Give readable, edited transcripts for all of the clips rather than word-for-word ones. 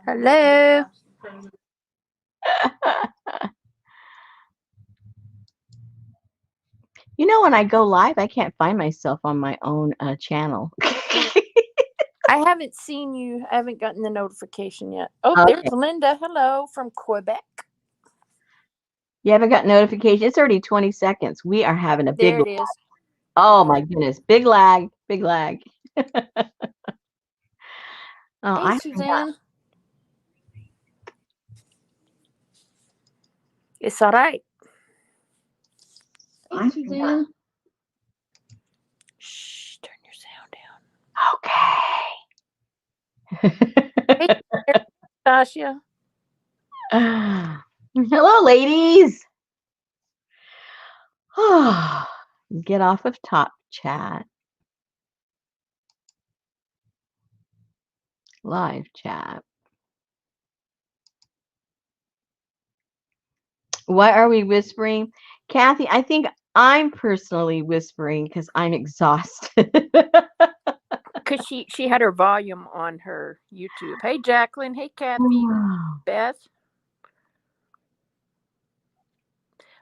Hello. You know, when I go live, I can't find myself on my own channel. I haven't seen you. I haven't gotten the notification yet. Oh, there's Okay. Linda. Hello from Quebec. You haven't got notification. It's already 20 seconds. We are having a big There lag. it is. Oh my goodness. Big lag. Big lag. Oh, Hey, I forgot. Suzanne. It's all right. I forgot. Shh. Turn your sound down. Hey, Okay. Tasha. Hello, ladies. Get off of top chat. Live chat. Why are we whispering? Kathy, I think I'm personally whispering because I'm exhausted. Cause she had her volume on her YouTube. Hey, Jacqueline. Hey, Kathy. Beth.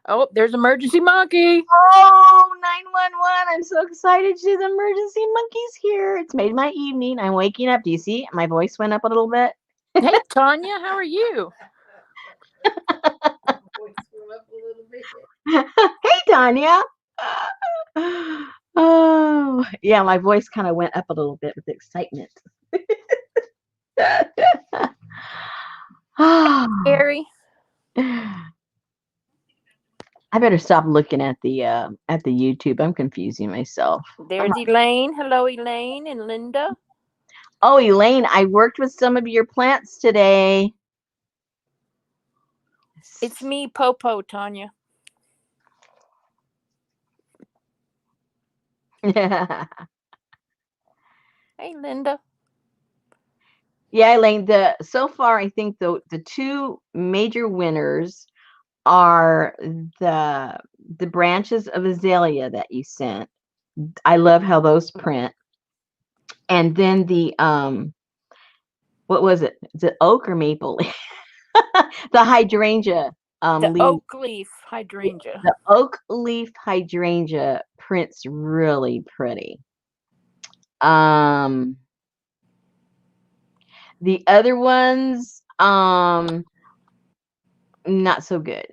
Oh, there's Emergency Monkey. Oh, 911. I'm so excited. She's emergency monkey's here. It's made my evening. I'm waking up. Do you see? My voice went up a little bit. Hey, Tanya. How are you? Hey, Tanya. Oh, yeah, my voice kind of went up a little bit with excitement. Oh, Gary. I better stop looking at the YouTube. I'm confusing myself. There's Elaine. Hello, Elaine and Linda. Oh, Elaine, I worked with some of your plants today. It's me, Popo, Tanya. Yeah, Hey, Linda. Elaine, so far I think the two major winners are the branches of azalea that you sent. I love how those print. And then the what was it? Is it oak or maple? The hydrangea The leaf. oak leaf hydrangea. The oak leaf hydrangea prints really pretty. Um, the other ones, not so good,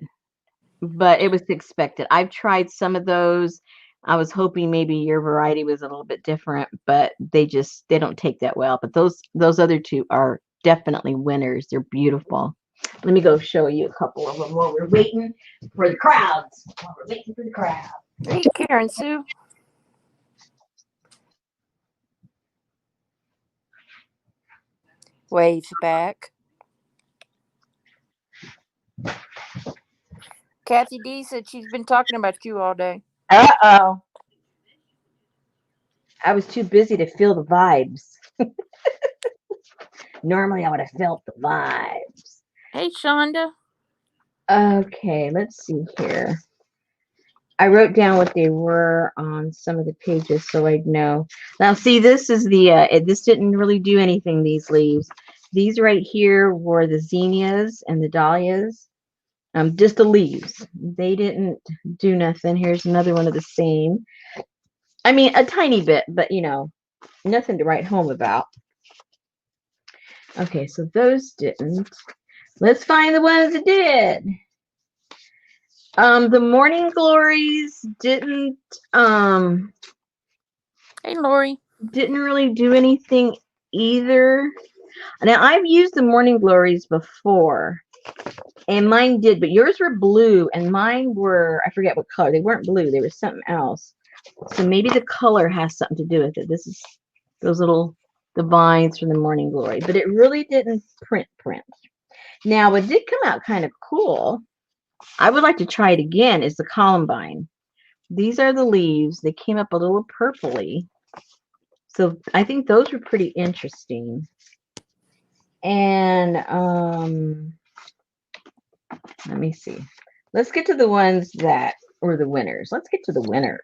but it was expected. I've tried some of those. I was hoping maybe your variety was a little bit different, but they don't take that well. But those other two are definitely winners. They're beautiful. Let me go show you a couple of them while we're waiting for the crowds. While we're waiting for the crowd. Hey, Karen Sue. Waves back. Kathy D said she's been talking about you all day. Uh-oh. I was too busy to feel the vibes. Normally I would have felt the vibes. Hey, Shonda. Okay, let's see here. I wrote down what they were on some of the pages so I'd know. Now, see, this is this didn't really do anything, these leaves. These right here were the zinnias and the dahlias. Just the leaves. They didn't do nothing. Here's another one of the same. I mean, a tiny bit, but nothing to write home about. Okay, so those didn't. Let's find the ones that did. The morning glories didn't Hey, Lori. didn't really do anything either. Now I've used the morning glories before, and mine did, but yours were blue, and mine were, I forget what color. They weren't blue. They were something else. So maybe the color has something to do with it. This is those little the vines from the morning glory, but it really didn't print. Now, what did come out kind of cool, I would like to try it again, is the columbine. These are the leaves. They came up a little purpley. So I think those were pretty interesting. And let me see. Let's get to the ones that were the winners. Let's get to the winners.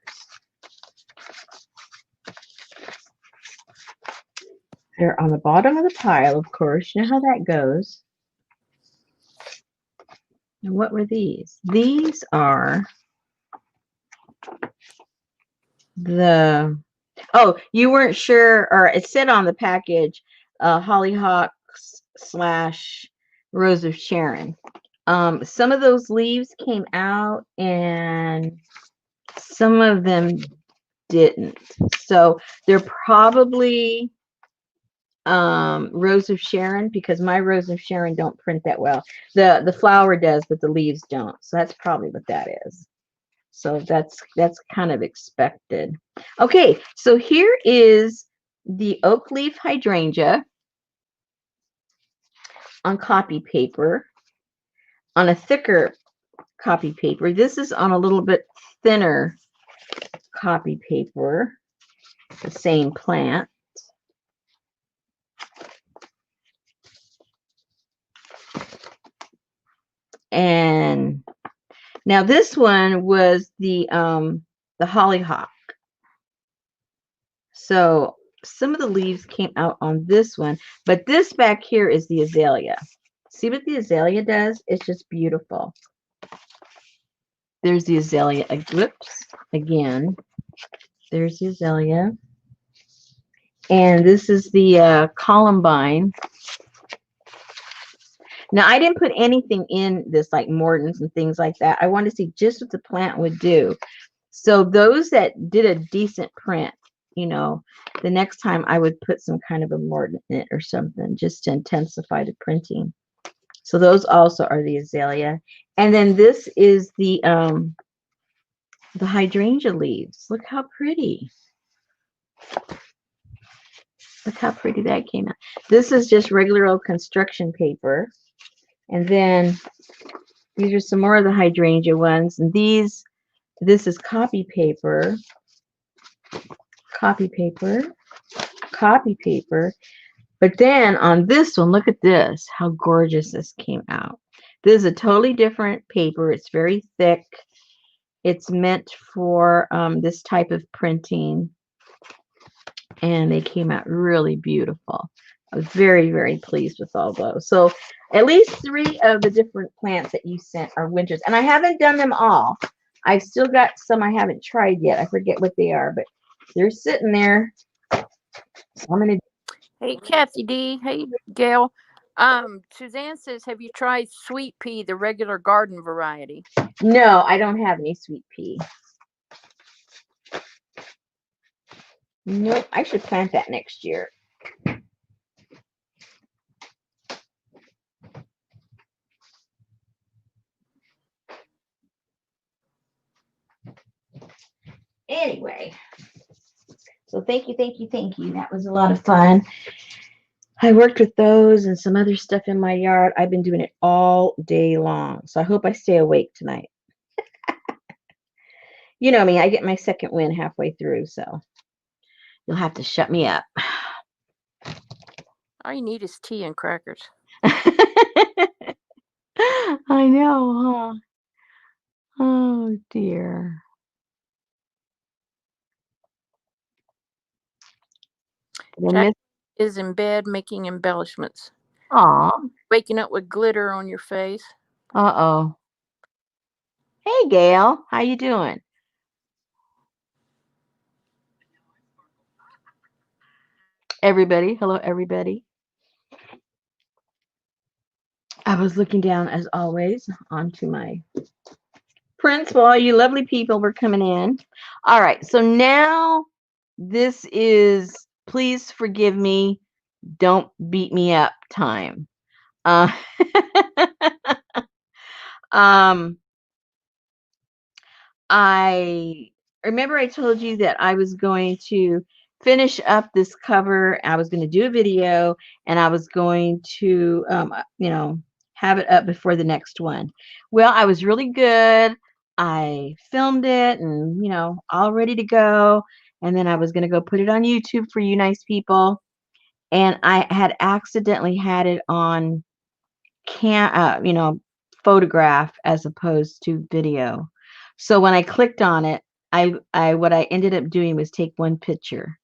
They're on the bottom of the pile, of course. You know how that goes. And what were these? These are the, oh, you weren't sure, or it said on the package, hollyhocks / Rose of Sharon. Some of those leaves came out and some of them didn't. So they're probably Rose of Sharon, because my Rose of Sharon don't print that well. The flower does, but the leaves don't. So that's probably what that is. So that's kind of expected. Okay, so here is the oak leaf hydrangea on copy paper, on a thicker copy paper. This is on a little bit thinner copy paper, the same plant. And now this one was the hollyhock. So some of the leaves came out on this one, but this back here is the azalea. See what the azalea does? It's just beautiful. There's the azalea. Whoops, again. There's the azalea. And this is the columbine. Now, I didn't put anything in this like Morton's and things like that. I wanted to see just what the plant would do. So those that did a decent print, you know, the next time I would put some kind of a Morton in it or something just to intensify the printing. So those also are the azalea. And then this is the hydrangea leaves. Look how pretty. Look how pretty that came out. This is just regular old construction paper. And then these are some more of the hydrangea ones. And this is copy paper, copy paper, copy paper. But then on this one, look at this, how gorgeous this came out. This is a totally different paper. It's very thick. It's meant for this type of printing. And they came out really beautiful. I was very, very pleased with all those. So at least 3 of the different plants that you sent are winters. And I haven't done them all. I've still got some I haven't tried yet. I forget what they are, but they're sitting there. So I'm going to. Hey, Kathy D. Hey, Gail. Suzanne says, have you tried sweet pea, the regular garden variety? No, I don't have any sweet pea. Nope, I should plant that next year. Anyway, so thank you. That was a lot of fun. I worked with those and some other stuff in my yard. I've been doing it all day long. So I hope I stay awake tonight. You know me, I get my second win halfway through, so you'll have to shut me up. All you need is tea and crackers. I know, huh? Oh, dear. Jack is in bed making embellishments. Aw. Waking up with glitter on your face. Uh-oh. Hey, Gail. How you doing? Everybody. Hello, everybody. I was looking down, as always, onto my prints while you lovely people were coming in. All right. So now this is please forgive me, don't beat me up time. I remember I told you that I was going to finish up this cover. I was going to do a video and I was going to, have it up before the next one. Well, I was really good. I filmed it and, all ready to go. And then I was going to go put it on YouTube for you nice people. And I had accidentally had it on photograph as opposed to video. So when I clicked on it, what I ended up doing was take one picture.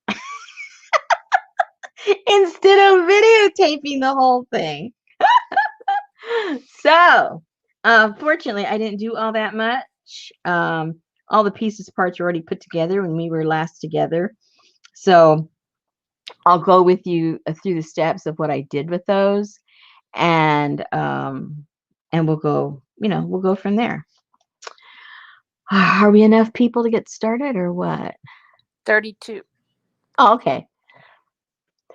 instead of videotaping the whole thing. So, fortunately, I didn't do all that much. All the pieces parts were already put together when we were last together. So I'll go with you through the steps of what I did with those, and we'll go. We'll go from there. Are we enough people to get started, or what? 32. Oh, okay.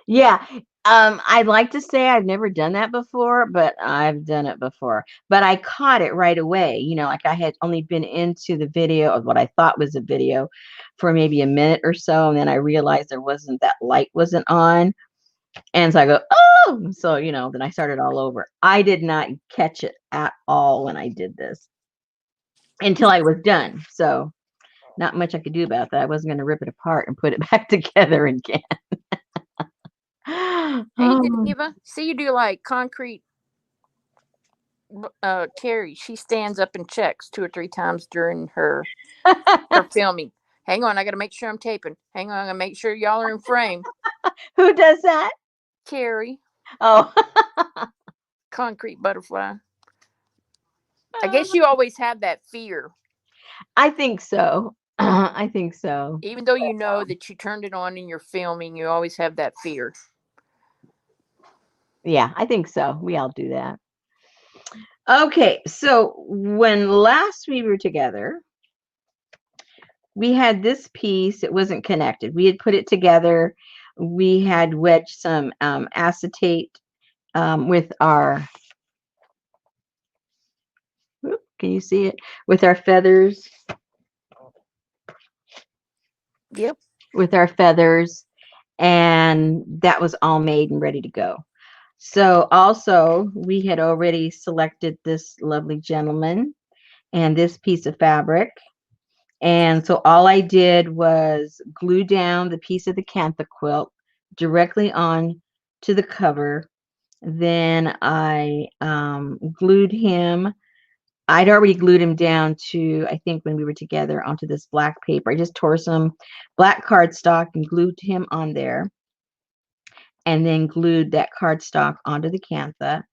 Yeah. I'd like to say I've never done that before, but I've done it before. But I caught it right away. Like I had only been into the video of what I thought was a video for maybe a minute or so, and then I realized that light wasn't on. And so I go, oh, so then I started all over. I did not catch it at all when I did this until I was done. So not much I could do about that. I wasn't going to rip it apart and put it back together again. Hey, Diva. See, you do like concrete. Carrie, she stands up and checks 2 or 3 times during her filming. Hang on, I got to make sure I'm taping. Hang on, I got to make sure y'all are in frame. Who does that? Carrie. Oh. Concrete butterfly. I guess you always have that fear. I think so. I think so. Even though you know that you turned it on and you're filming, you always have that fear. Yeah, I think so. We all do that. Okay, so when last we were together, we had this piece. It wasn't connected. We had put it together. We had wedged some acetate with our, can you see it? With our feathers. Yep. With our feathers. And that was all made and ready to go. So also we had already selected this lovely gentleman and this piece of fabric. And so all I did was glue down the piece of the Cantha quilt directly on to the cover. Then I glued him. I'd already glued him down to, I think when we were together, onto this black paper. I just tore some black cardstock and glued him on there. And then glued that cardstock onto the Cantha.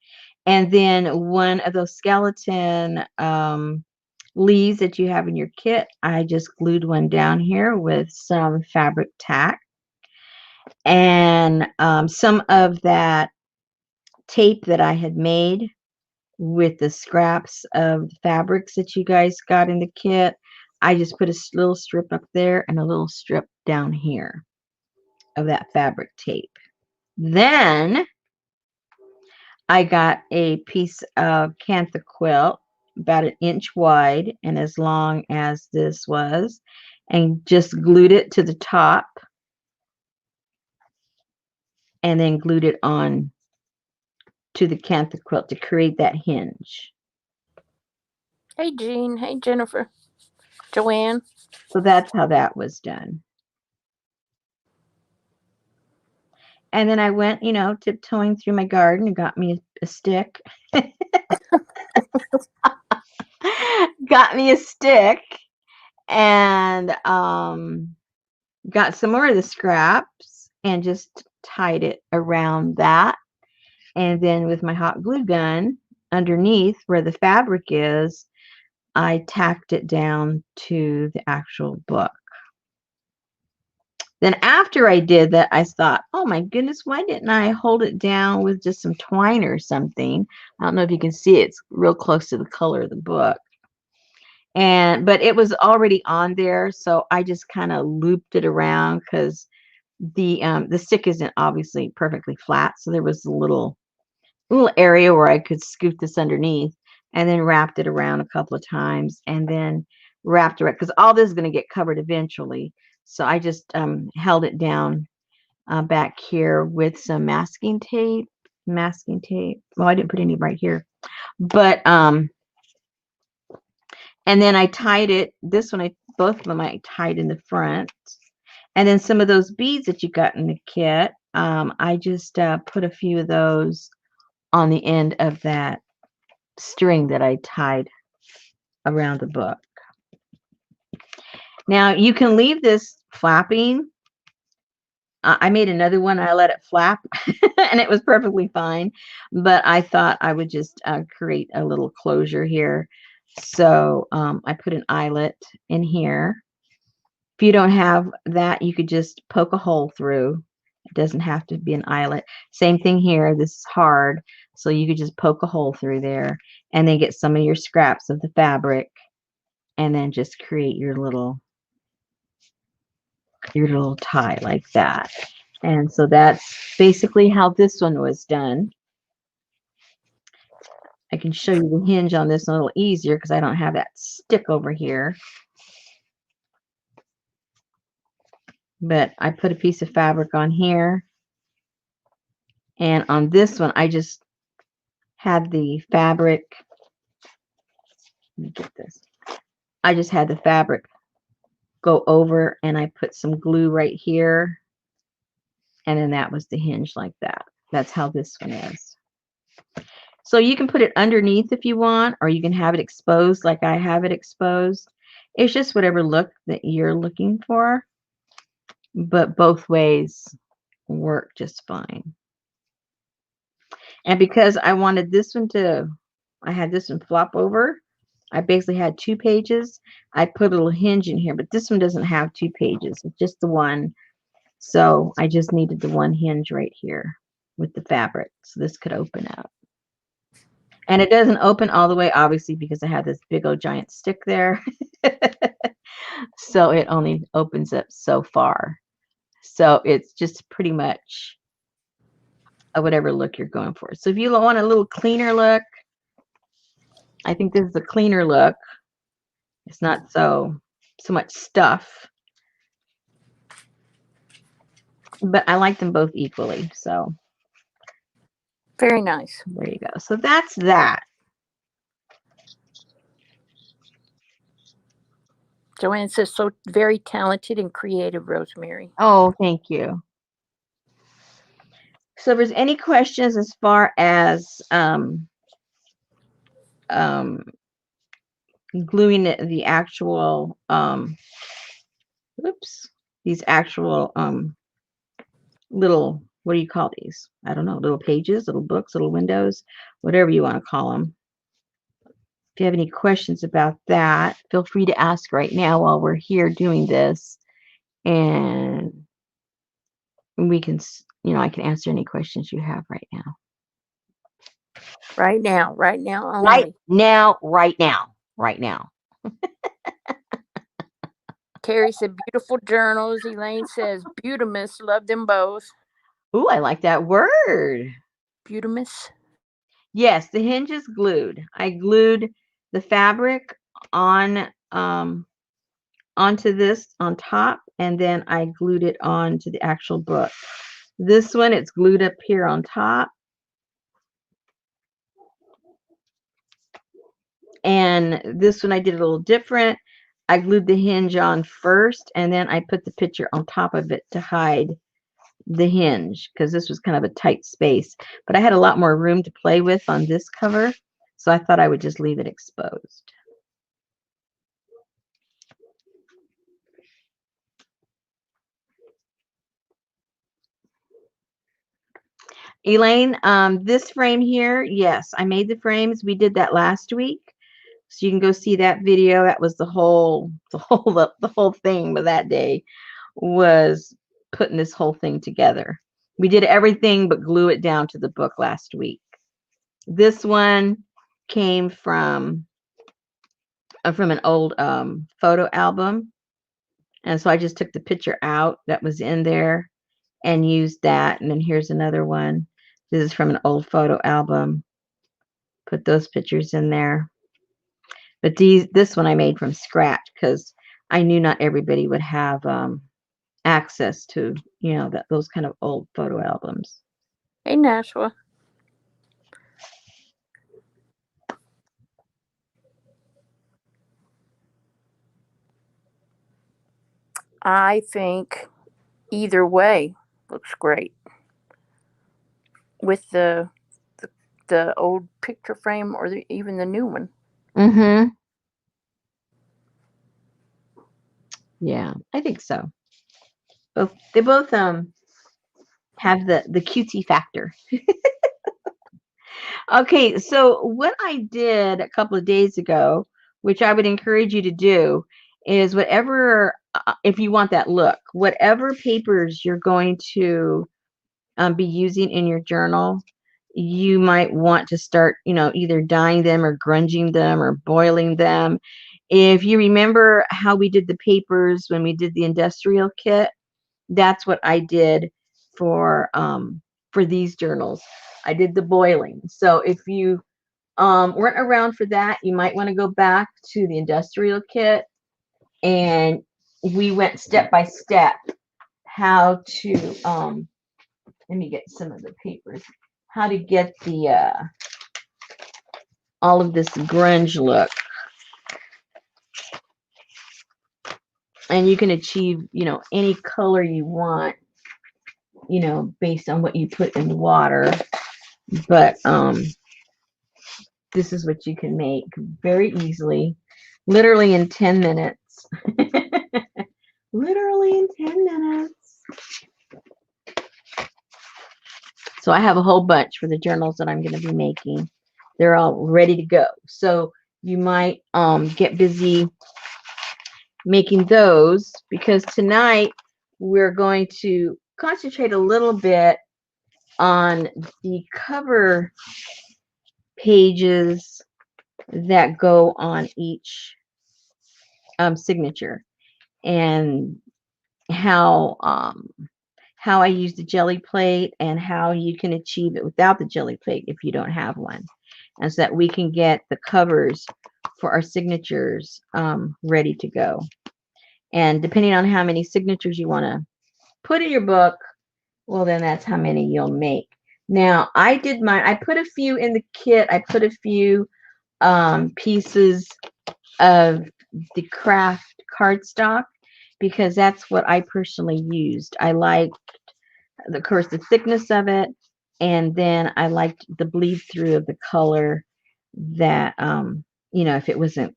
And then one of those skeleton leaves that you have in your kit, I just glued one down here with some fabric tack. And some of that tape that I had made with the scraps of fabrics that you guys got in the kit, I just put a little strip up there and a little strip down here of that fabric tape. Then I got a piece of Cantha quilt about 1 inch wide and as long as this was, and just glued it to the top and then glued it on to the Cantha quilt to create that hinge. Hey, Jean. Hey, Jennifer. Joanne. So that's how that was done. And then I went, tiptoeing through my garden and got me a stick. Got me a stick and got some more of the scraps and just tied it around that. And then with my hot glue gun underneath where the fabric is, I tacked it down to the actual book. Then after I did that, I thought, oh my goodness, why didn't I hold it down with just some twine or something? I don't know if you can see it. It's real close to the color of the book. But it was already on there, so I just kind of looped it around because the stick isn't obviously perfectly flat, so there was a little area where I could scoot this underneath, and then wrapped it around a couple of times, and then wrapped it because all this is going to get covered eventually. So I just held it down back here with some masking tape. Well, I didn't put any right here, but and then I tied it. This one, both of them, I tied in the front. And then some of those beads that you got in the kit, I just put a few of those on the end of that string that I tied around the book. Now you can leave this flapping I made another one. I let it flap and it was perfectly fine. But I thought I would just create a little closure here. So I put an eyelet in here. If you don't have that, you could just poke a hole through. It doesn't have to be an eyelet. Same thing here. This is hard. So you could just poke a hole through there and then get some of your scraps of the fabric and then just create your little tie like that. And so that's basically how this one was done. I can show you the hinge on this a little easier because I don't have that stick over here. But I put a piece of fabric on here. And on this one, I just had the fabric. Let me get this. I just had the fabric go over and I put some glue right here. And then that was the hinge like that. That's how this one is. So you can put it underneath if you want, or you can have it exposed like I have it exposed. It's just whatever look that you're looking for. But both ways work just fine. And because I wanted this one I had this one flop over. I basically had 2 pages. I put a little hinge in here, but this one doesn't have 2 pages. It's just the one. So I just needed the one hinge right here with the fabric. So this could open out. And it doesn't open all the way, obviously, because I have this big old giant stick there. So it only opens up so far. So it's just pretty much whatever look you're going for. So if you want a little cleaner look, I think this is a cleaner look. It's not so much stuff. But I like them both equally. So Very nice. there you go. So that's that. Joanne says, so very talented and creative, Rosemary. Oh, thank you. So if there's any questions as far as gluing the actual these actual little, what do you call these? I don't know, little pages, little books, little windows, whatever you want to call them. If you have any questions about that, feel free to ask right now while we're here doing this, and we can, I can answer any questions you have right now. Right now only. Right now. Carrie said, beautiful journals. Elaine says, Beautimus. Love them both. Ooh, I like that word. Beautimus. Yes, the hinge is glued. I glued the fabric on onto this on top, and then I glued it onto the actual book. This one, it's glued up here on top. And this one I did a little different. I glued the hinge on first, and then I put the picture on top of it to hide the hinge, because this was kind of a tight space. But I had a lot more room to play with on this cover, so I thought I would just leave it exposed. Elaine, this frame here, yes, I made the frames. We did that last week. So you can go see that video. That was the whole thing of that day, was putting this whole thing together. We did everything but glue it down to the book last week. This one came from an old photo album. And so I just took the picture out that was in there and used that. And then here's another one. This is from an old photo album. Put those pictures in there. But this one I made from scratch because I knew not everybody would have access to, those kind of old photo albums. Hey, Nashua. I think either way looks great. With the old picture frame or even the new one. Mm-hmm. Yeah, I think so. They both have the cutesy factor. Okay, so what I did a couple of days ago, which I would encourage you to do, is whatever, if you want that look, whatever papers you're going to be using in your journal, you might want to start, either dyeing them or grunging them or boiling them. If you remember how we did the papers when we did the industrial kit, that's what I did for these journals. I did the boiling. So if you weren't around for that, you might want to go back to the industrial kit, and we went step by step how to let me get some of the papers, how to get the all of this grunge look. And you can achieve, any color you want, based on what you put in the water. But this is what you can make very easily, literally in 10 minutes. Literally in 10 minutes. So I have a whole bunch for the journals that I'm going to be making. They're all ready to go. So you might get busy making those, because tonight we're going to concentrate a little bit on the cover pages that go on each signature, and how I use the jelly plate, and how you can achieve it without the jelly plate if you don't have one, and so that we can get the covers for our signatures ready to go. And depending on how many signatures you want to put in your book, well, then that's how many you'll make. Now, I did mine. I put a few in the kit. I put a few pieces of the craft cardstock, because that's what I personally used. I liked, of course, the thickness of it, and then I liked the bleed through of the color, that if it wasn't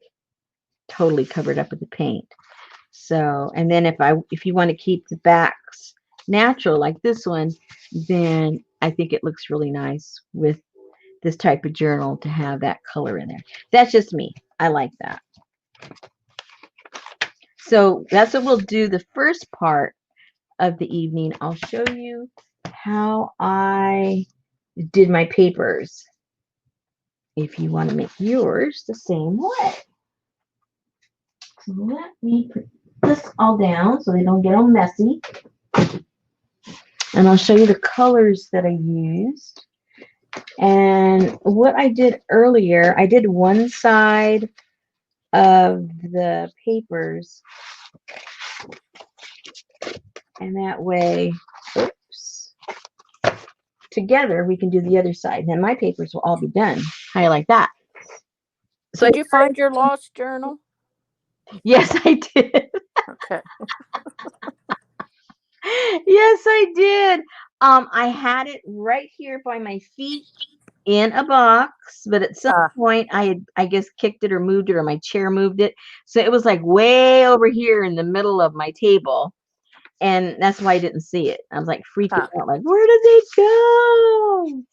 totally covered up with the paint. So, and then if you want to keep the backs natural like this one, then I think it looks really nice with this type of journal to have that color in there. That's just me. I like that. So that's what we'll do the first part of the evening. I'll show you how I did my papers, if you want to make yours the same way. So let me put this all down so they don't get all messy. And I'll show you the colors that I used. And what I did earlier, I did one side of the papers, and that way, oops, together we can do the other side. Then my papers will all be done. How do you like that? So did you find your lost journal? Yes, I did. Okay. Yes, I did. I had it right here by my feet in a box, but at some point I guess kicked it or moved it, or my chair moved it. So it was like way over here in the middle of my table. And that's why I didn't see it. I was like freaking out, like, where did they go?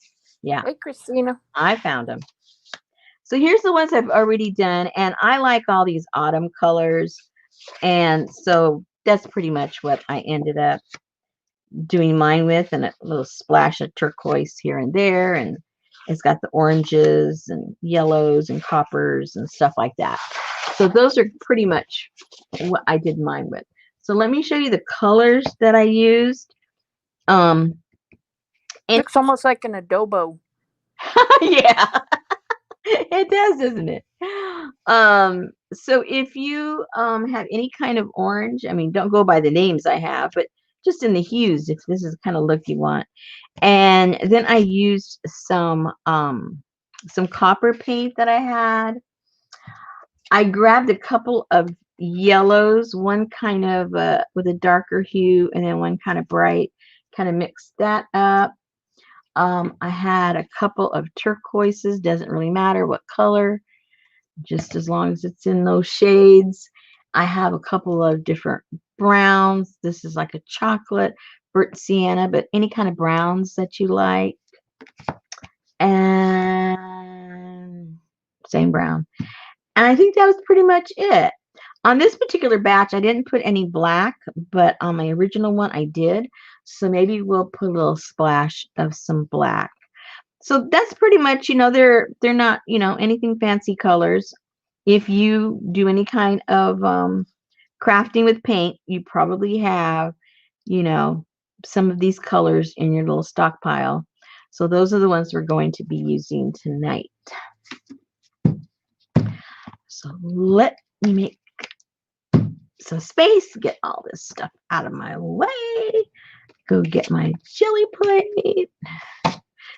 Yeah. Hey, Christina. I found them. So here's the ones I've already done. And I like all these autumn colors. And so that's pretty much what I ended up doing mine with, and a little splash of turquoise here and there. And it's got the oranges and yellows and coppers and stuff like that. So those are pretty much what I did mine with. So let me show you the colors that I used. And looks almost like an adobo. Yeah, it does, doesn't it? So if you have any kind of orange, I mean, don't go by the names I have, but just in the hues, if this is the kind of look you want. And then I used some copper paint that I had. I grabbed a couple of yellows, one kind of with a darker hue, and then one kind of bright, kind of mixed that up. I had a couple of turquoises, doesn't really matter what color, just as long as it's in those shades. I have a couple of different browns. This is like a chocolate burnt sienna, but any kind of browns that you like. And same brown. And I think that was pretty much it. On this particular batch, I didn't put any black, but on my original one, I did. So maybe we'll put a little splash of some black. So that's pretty much, they're not, anything fancy colors. If you do any kind of crafting with paint, you probably have, some of these colors in your little stockpile. So those are the ones we're going to be using tonight. So let me make some space, get all this stuff out of my way. Go get my jelly plate.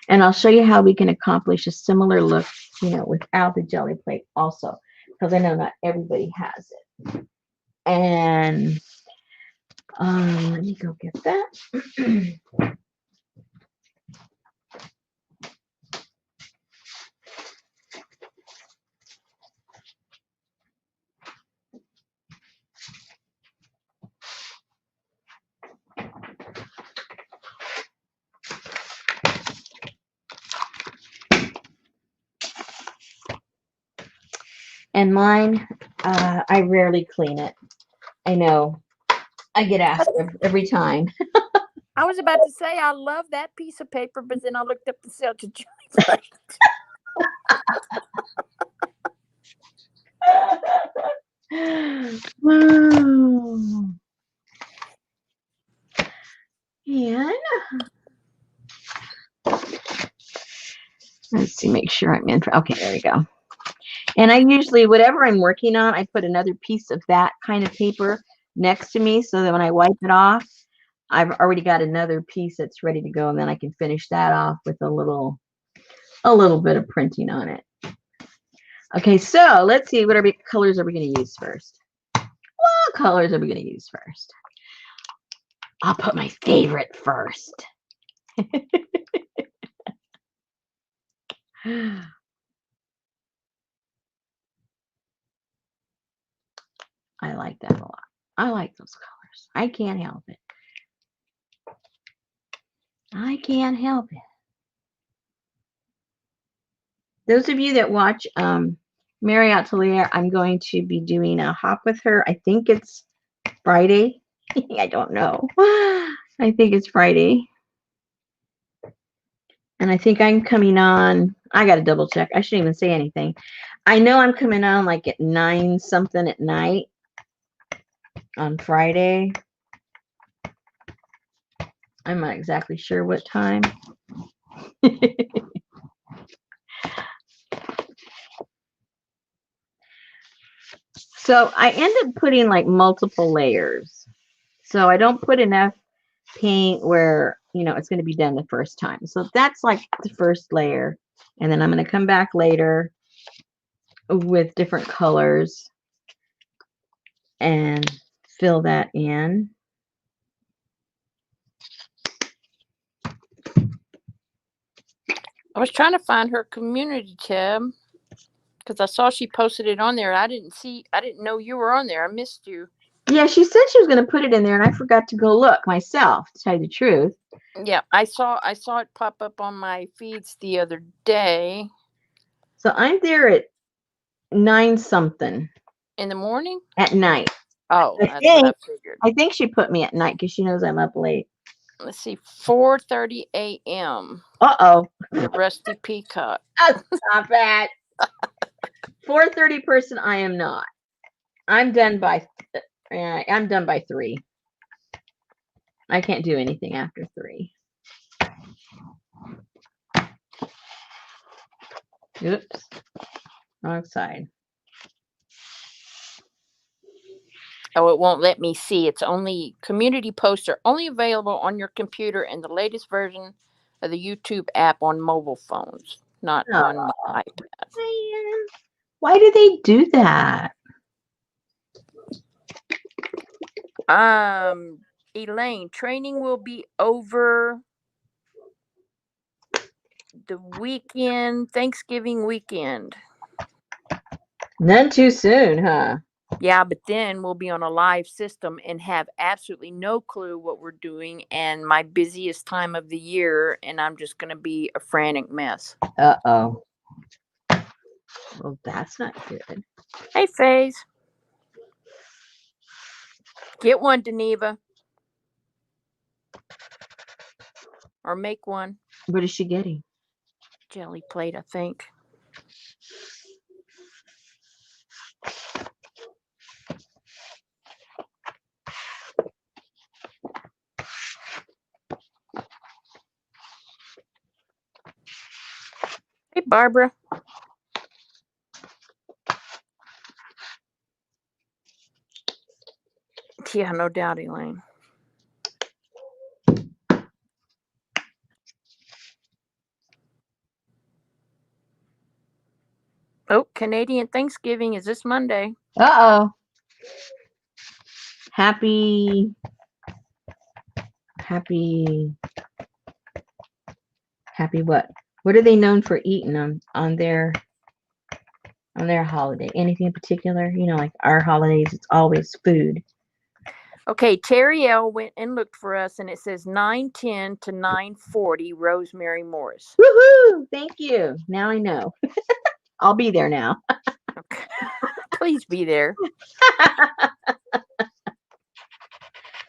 And I'll show you how we can accomplish a similar look, without the jelly plate also, because I know not everybody has it. And let me go get that. And mine, I rarely clean it. I know. I get asked every time. I was about to say I love that piece of paper, but then I looked up the Celtic jelly plate. Wow. And let's see, make sure I'm in. Okay, there we go. And I usually, whatever I'm working on, I put another piece of that kind of paper next to me so that when I wipe it off, I've already got another piece that's ready to go, and then I can finish that off with a little bit of printing on it. Okay, so let's see, what colors are we going to use first? What colors are we going to use first? I'll put my favorite first. I like that a lot. I like those colors. I can't help it. I can't help it. Those of you that watch Marriott Atelier, I'm going to be doing a hop with her. I think it's Friday. I don't know. I think it's Friday. And I think I'm coming on. I got to double check. I shouldn't even say anything. I know I'm coming on like at 9 something at night on Friday. I'm not exactly sure what time. So I end up putting like multiple layers. So I don't put enough paint where, it's going to be done the first time. So that's like the first layer. And then I'm going to come back later with different colors and fill that in. I was trying to find her community tab because I saw she posted it on there. I didn't know you were on there. I missed you. Yeah, she said she was going to put it in there, and I forgot to go look myself, to tell you the truth. Yeah, I saw it pop up on my feeds the other day. So I'm there at 9 something. In the morning? At night. Oh, that's what I figured. I think she put me at night because she knows I'm up late. Let's see, 4:30 a.m. Uh-oh. The Rusty Peacock. That's not bad. 4:30 person, I am not. I'm done by 3. I can't do anything after 3. Oops. Wrong side. Oh, it won't let me see. It's only community posts are only available on your computer and the latest version of the YouTube app on mobile phones, not on my iPad. Why do they do that? Elaine, training will be over the weekend, Thanksgiving weekend. None too soon, huh? Yeah, but then we'll be on a live system and have absolutely no clue what we're doing, and my busiest time of the year, and I'm just going to be a frantic mess. Uh-oh. Well, that's not good. Hey, Faze. Get one, Deneva. Or make one. What is she getting? Jelly plate, I think. Hey, Barbara. Yeah, no doubt, Elaine. Oh, Canadian Thanksgiving is this Monday. Uh-oh. Happy what? What are they known for eating on their holiday? Anything in particular? You know, like our holidays, it's always food. Okay, Terry L went and looked for us, and it says 9:10 to 9:40. Rosemary Morris. Woohoo! Thank you. Now I know. I'll be there now. Okay. Please be there.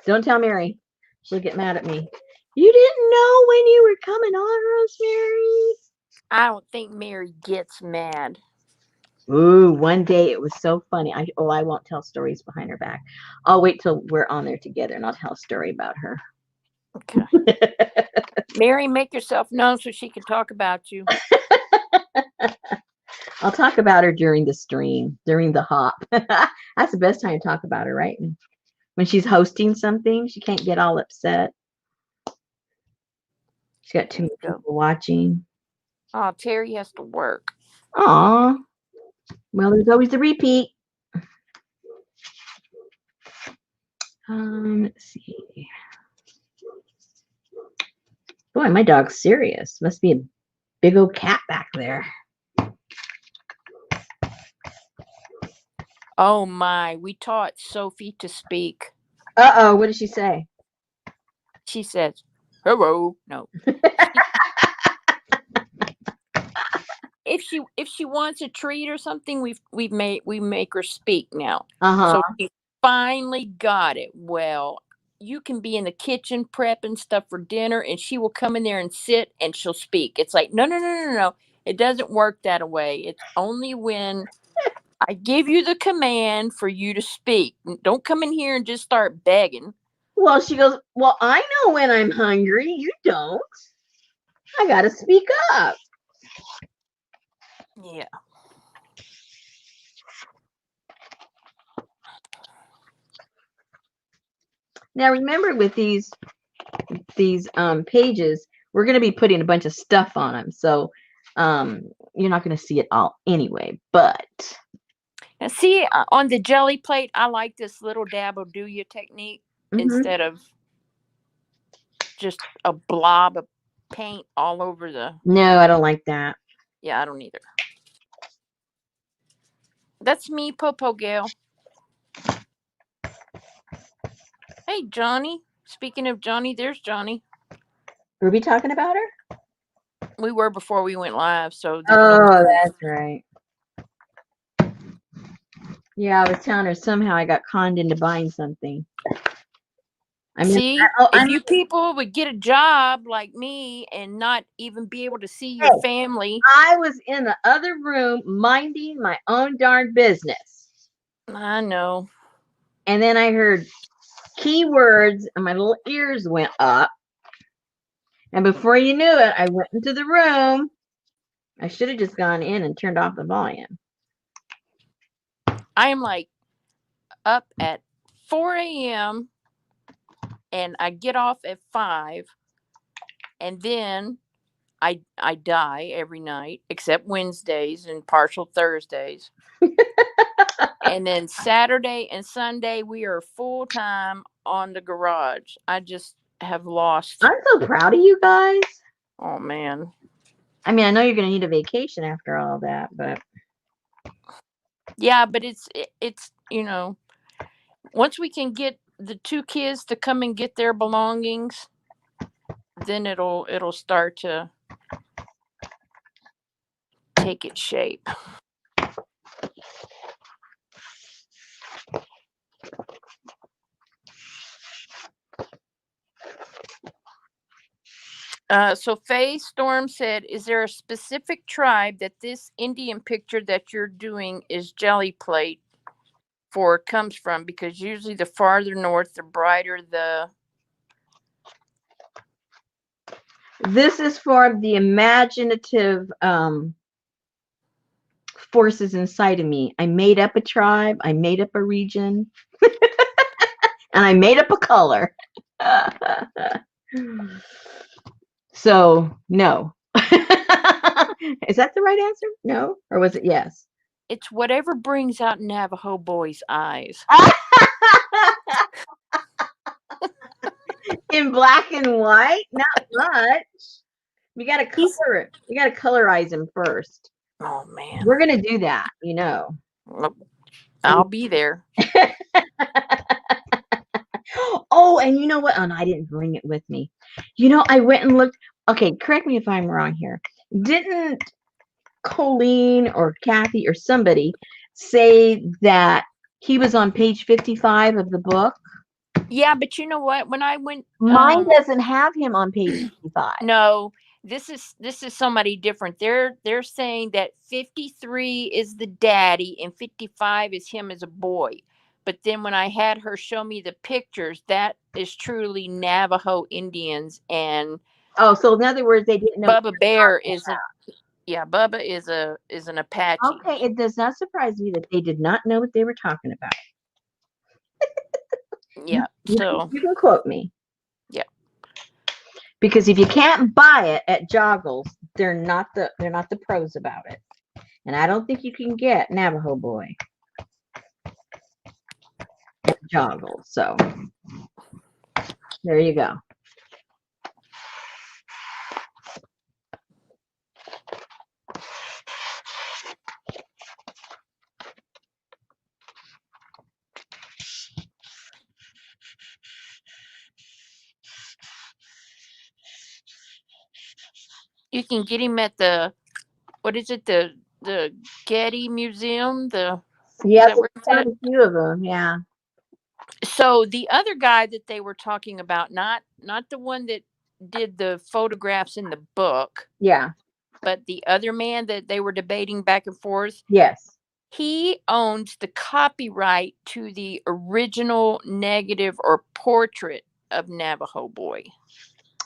Don't tell Mary. She'll get mad at me. You didn't know when you were coming on, Rosemary? I don't think Mary gets mad. Ooh, one day it was so funny. I won't tell stories behind her back. I'll wait till we're on there together and I'll tell a story about her. Okay. Mary, make yourself known so she can talk about you. I'll talk about her during the stream, during the hop. That's the best time to talk about her, right? When she's hosting something, she can't get all upset. She's got too many people watching. Oh, Terry has to work. Aw. Well, there's always the repeat. Let's see. Boy, my dog's serious. Must be a big old cat back there. Oh my, we taught Sophie to speak. Uh-oh, what did she say? She says, hello. No. If she wants a treat or something, we make her speak now. Uh-huh. So she finally got it. Well, you can be in the kitchen prepping stuff for dinner, and she will come in there and sit, and she'll speak. It's like, no. It doesn't work that way. It's only when I give you the command for you to speak. Don't come in here and just start begging. Well, she goes, well, I know when I'm hungry. You don't. I got to speak up. Yeah. Now, remember with these pages, we're going to be putting a bunch of stuff on them. So you're not going to see it all anyway. But and see, on the jelly plate, I like this little dab of do you technique instead of just a blob of paint all over the. No, I don't like that. Yeah, I don't either. That's me, Popo Gale. Hey, Johnny. Speaking of Johnny, there's Johnny. Were we talking about her? We were before we went live, so. Oh, that's right. Yeah, I was telling her somehow I got conned into buying something. I mean, see, if you people would get a job like me and not even be able to see your family. I was in the other room minding my own darn business. I know. And then I heard keywords and my little ears went up. And before you knew it, I went into the room. I should have just gone in and turned off the volume. I am like up at 4 a.m. and I get off at 5, and then I die every night except Wednesdays and partial Thursdays. And then Saturday and Sunday we are full time on the garage. I just have lost. I'm so proud of you guys. Oh man. I mean, I know you're going to need a vacation after all that, but Yeah, but it's once we can get the two kids to come and get their belongings, then it'll start to take its shape. So Faye Storm said, "Is there a specific tribe that this Indian picture that you're doing is jelly plate for comes from? Because usually the farther north, the brighter the." This is for the imaginative forces inside of me. I made up a tribe, I made up a region, and I made up a color. So, no. Is that the right answer? No? Or was it yes? It's whatever brings out Navajo boy's eyes. In black and white? Not much. You gotta color it. You gotta colorize him first. Oh man. We're gonna do that, Well, I'll be there. Oh, and you know what? Oh, no, I didn't bring it with me. I went and looked. Okay, correct me if I'm wrong here. Didn't Colleen or Kathy or somebody say that he was on page 55 of the book? Yeah, but you know what? When I went, Mine doesn't have him on page 55. No, this is somebody different. They're saying that 53 is the daddy and 55 is him as a boy. But then when I had her show me the pictures, that is truly Navajo Indians, and Oh, so in other words, they didn't know. Bubba Bear is Bubba is an Apache. Okay, it does not surprise me that they did not know what they were talking about. Yeah, so you can quote me. Yeah. Because if you can't buy it at Joggles, they're not the pros about it. And I don't think you can get Navajo Boy at Joggles. So there you go. You can get him at the the Getty Museum. Yeah, there's a few of them. Yeah. So the other guy that they were talking about, not the one that did the photographs in the book. Yeah. But the other man that they were debating back and forth. Yes. He owns the copyright to the original negative or portrait of Navajo Boy.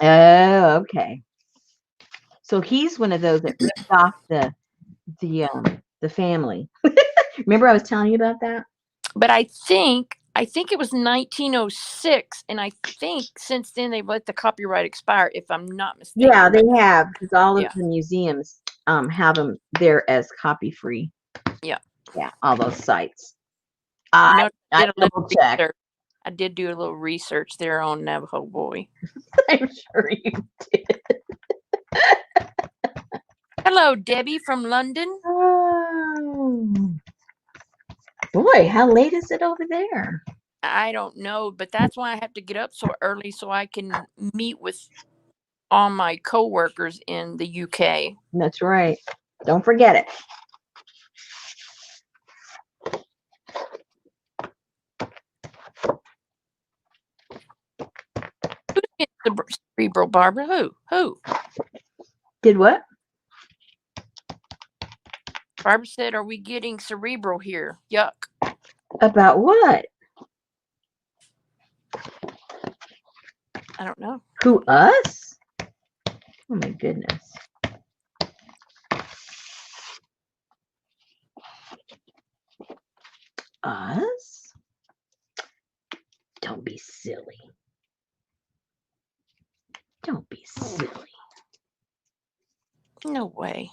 Oh, okay. So he's one of those that ripped off the family. Remember I was telling you about that? But I think it was 1906, and I think since then they've let the copyright expire, if I'm not mistaken. Yeah, they have, because all of the museums have them there as copy free. Yeah. Yeah, all those sites. I double check. I did do a little research there on Navajo Boy. I'm sure you did. Hello, Debbie from London. Oh. Boy, how late is it over there? I don't know, but that's why I have to get up so early so I can meet with all my coworkers in the UK. That's right. Don't forget it. Who did the cerebral, Barbara? Who? Did what? Barbara said, "Are we getting cerebral here?" Yuck. About what? I don't know. Who, us? Oh my goodness. Us? Don't be silly. Don't be silly. No way.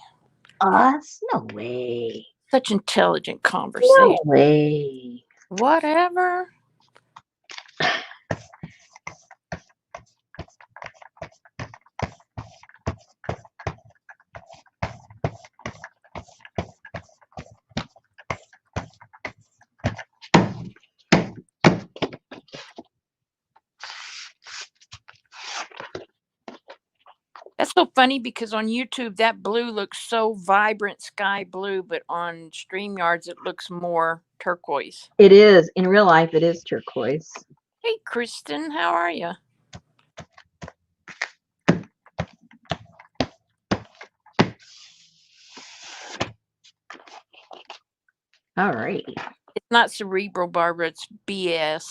Us? No way. Such intelligent conversation. No way. Whatever. so funny because on YouTube that blue looks so vibrant sky blue, but on StreamYards it looks more turquoise. It is. In real life, it is turquoise. Hey, Kristen, how are you? All right. It's not cerebral, Barbara. It's BS.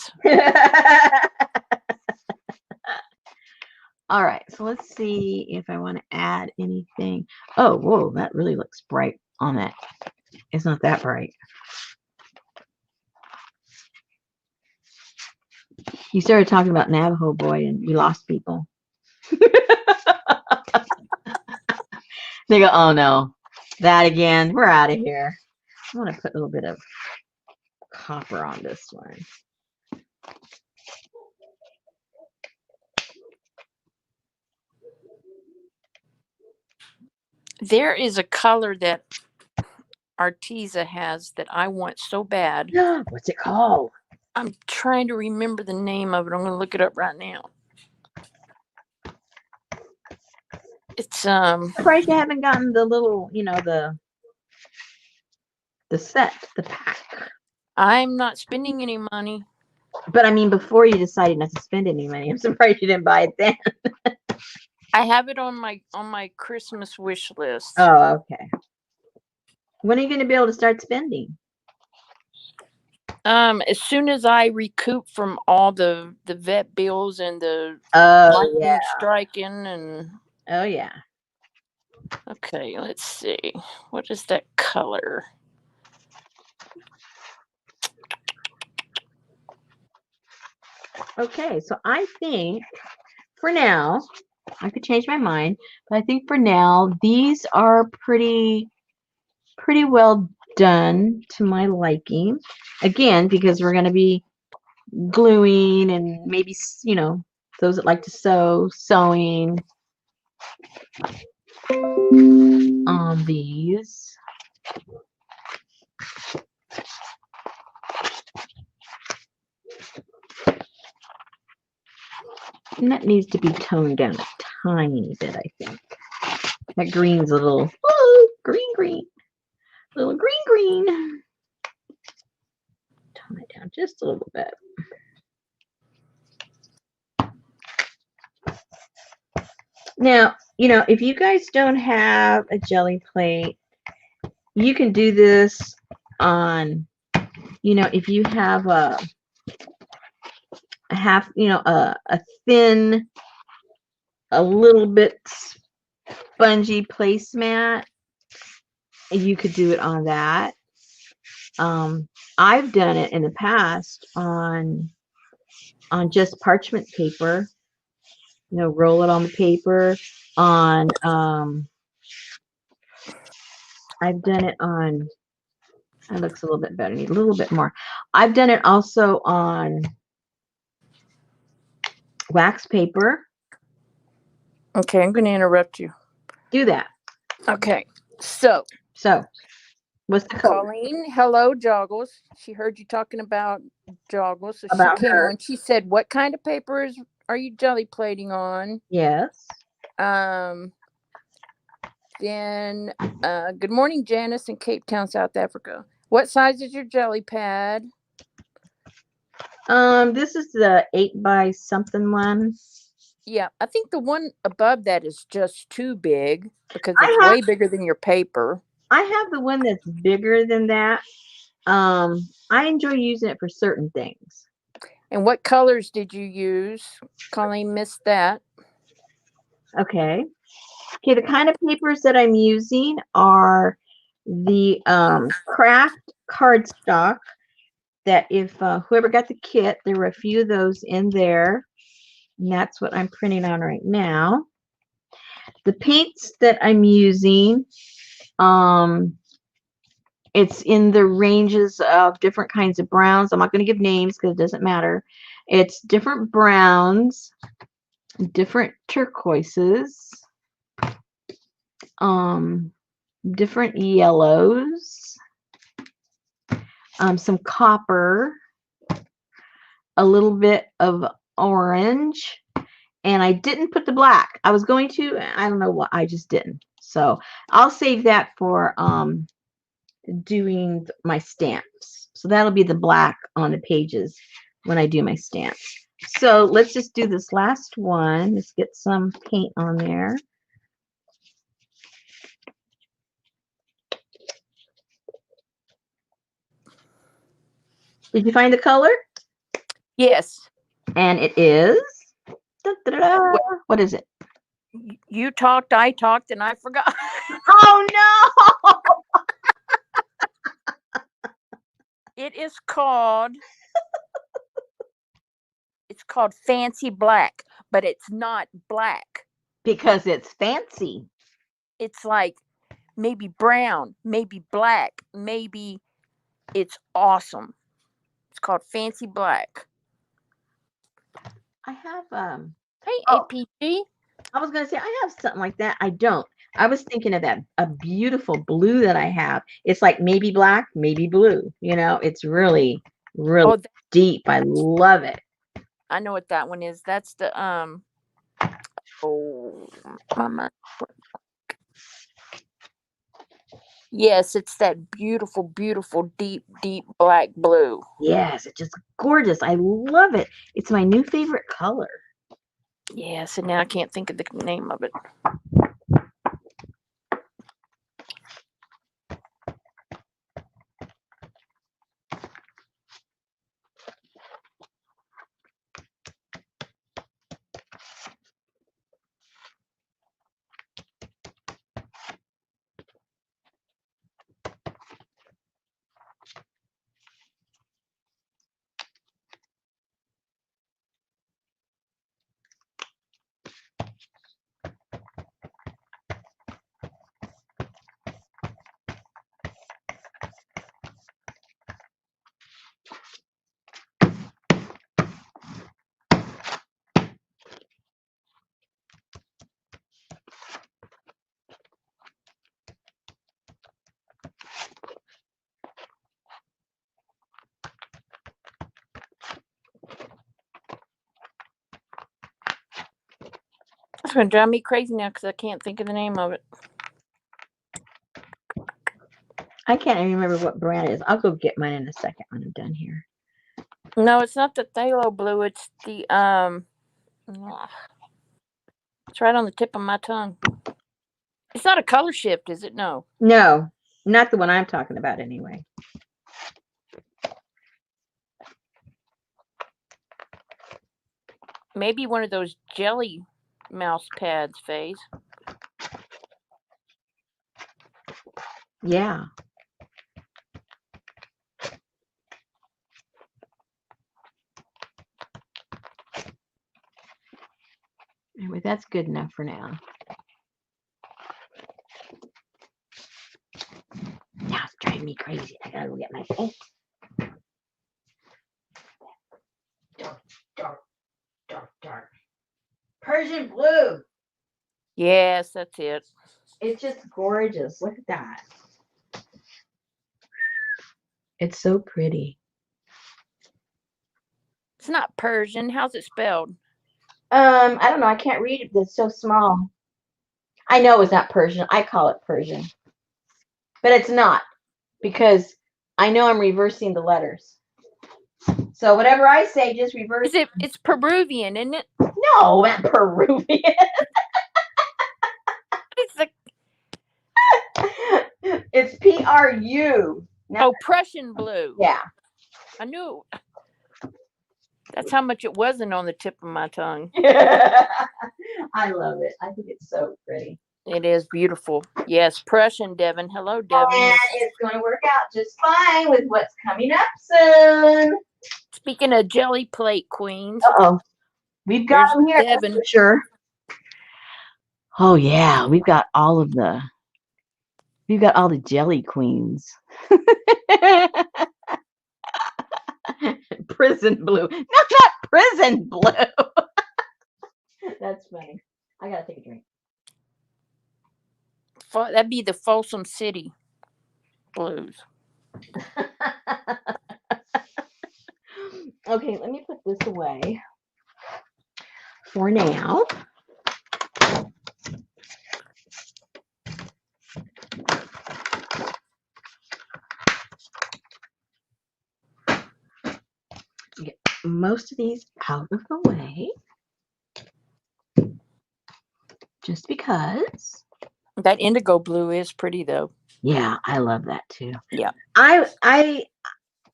All right. So let's see if I want to add anything. Oh, whoa, that really looks bright on that. It's not that bright. You started talking about Navajo boy and we lost people. They go, oh no, that again. We're out of here. I want to put a little bit of copper on this one. There is a color that Arteza has that I want so bad. What's it called? I'm trying to remember the name of it. I'm going to look it up right now. It's I'm surprised you haven't gotten the little, you know, the set, the pack. I'm not spending any money. But I mean, before you decided not to spend any money, I'm surprised you didn't buy it then. I have it on my Christmas wish list. Oh, okay. When are you going to be able to start spending? As soon as I recoup from all the vet bills and the lightning striking and oh yeah. Okay, let's see. What is that color? Okay, so I think for now, I could change my mind, but I think for now these are pretty well done to my liking. Again, because we're going to be gluing and maybe, you know, those that like to sew, sewing on these. And that needs to be toned down a tiny bit, I think. That green's a little, oh, green. Little green. Tone it down just a little bit. Now, you know, if you guys don't have a jelly plate, you can do this on, you know, if you have a half, you know, a thin, a little bit spongy placemat, you could do it on that. I've done it in the past on just parchment paper. You know, roll it on the paper. On I've done it on. That looks a little bit better. Need a little bit more. I've done it also on wax paper. Okay, I'm going to interrupt you. Do that. Okay, so what's the code? Colleen, hello, Joggles. She heard you talking about Joggles, so About she came her. on. She said, "What kind of papers are you jelly plating on?" Yes. Then, good morning, Janice in Cape Town, South Africa. What size is your jelly pad? This is the 8 by something one. Yeah, I think the one above that is just too big because it's way bigger than your paper. I have the one that's bigger than that. I enjoy using it for certain things. And what colors did you use? Colleen missed that. Okay. Okay, the kind of papers that I'm using are the craft cardstock that if whoever got the kit, there were a few of those in there. And that's what I'm printing on right now. The paints that I'm using, it's in the ranges of different kinds of browns. I'm not going to give names because it doesn't matter. It's different browns, different turquoises, different yellows, some copper, a little bit of orange, And I didn't put the black. I was going to, I don't know what, I just didn't. So I'll save that for doing my stamps. So that'll be the black on the pages when I do my stamps. So let's just do this last one. Let's get some paint on there. Did you find the color? Yes. And it is, what is it? You talked, I talked, and I forgot. Oh no! It is called. It's called Fancy Black, but it's not black. Because it's fancy. It's like maybe brown, maybe black, maybe it's awesome. It's called Fancy Black. I have Hey, oh, APG. I was gonna say I have something like that. I don't. I was thinking of that a beautiful blue that I have. It's like maybe black, maybe blue. You know, it's really, really Oh, deep. I love it. I know what that one is. That's the oh, mama. Yes, it's that beautiful, beautiful, deep, deep black blue. Yes, it's just gorgeous. I love it. It's my new favorite color. Yes, and now I can't think of the name of it. It's going to drive me crazy now because I can't think of the name of it. I can't even remember what brand it is. I'll go get mine in a second when I'm done here. No, it's not the phthalo blue. It's the It's right on the tip of my tongue. It's not a color shift, is it? No. No, not the one I'm talking about anyway. Maybe one of those jelly mouse pads, Phase. Yeah. Anyway, that's good enough for now. Now it's driving me crazy. I gotta go get my paint. Dark. Persian blue. Yes, that's it. It's just gorgeous. Look at that. It's so pretty. It's not Persian. How's it spelled? I don't know. I can't read it. It's so small. I know it's not Persian. I call it Persian. But it's not because I know I'm reversing the letters. So whatever I say, just reverse. It's Peruvian, isn't it? No, not Peruvian. It's the It's PRU. Prussian blue. Yeah. I knew. That's how much it wasn't on the tip of my tongue. I love it. I think it's so pretty. It is beautiful. Yes, Prussian, Devin. Hello, Devin. And it's going to work out just fine with what's coming up soon. Speaking of jelly plate queens. Uh-oh. We've got them here, Devin. that's for sure. Oh, yeah. We've got all the jelly queens. Prison blue. No, not prison blue. That's funny. I gotta take a drink. That'd be the Folsom City blues. Okay, let me put this away. for now. Get most of these out of the way. Just because. That indigo blue is pretty though. Yeah, I love that too. Yeah. I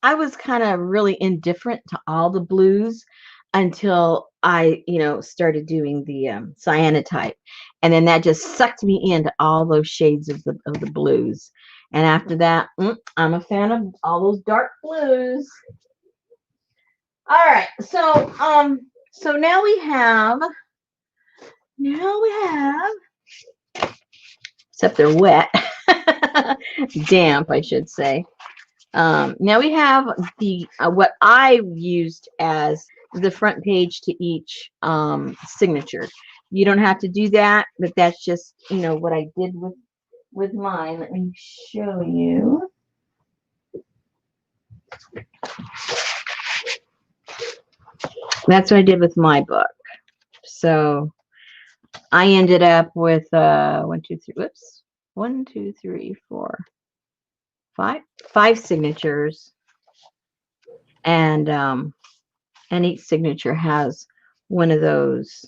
was kind of really indifferent to all the blues until I, started doing the cyanotype, and then that just sucked me into all those shades of the blues. And after that, I'm a fan of all those dark blues. All right, so now we have, except they're wet, damp, I should say. Now we have the what I used as the front page to each signature. You don't have to do that, but that's just what I did with mine. Let me show you. That's what I did with my book. So I ended up with 1, 2, 3, 4, 5 signatures, and each signature has one of those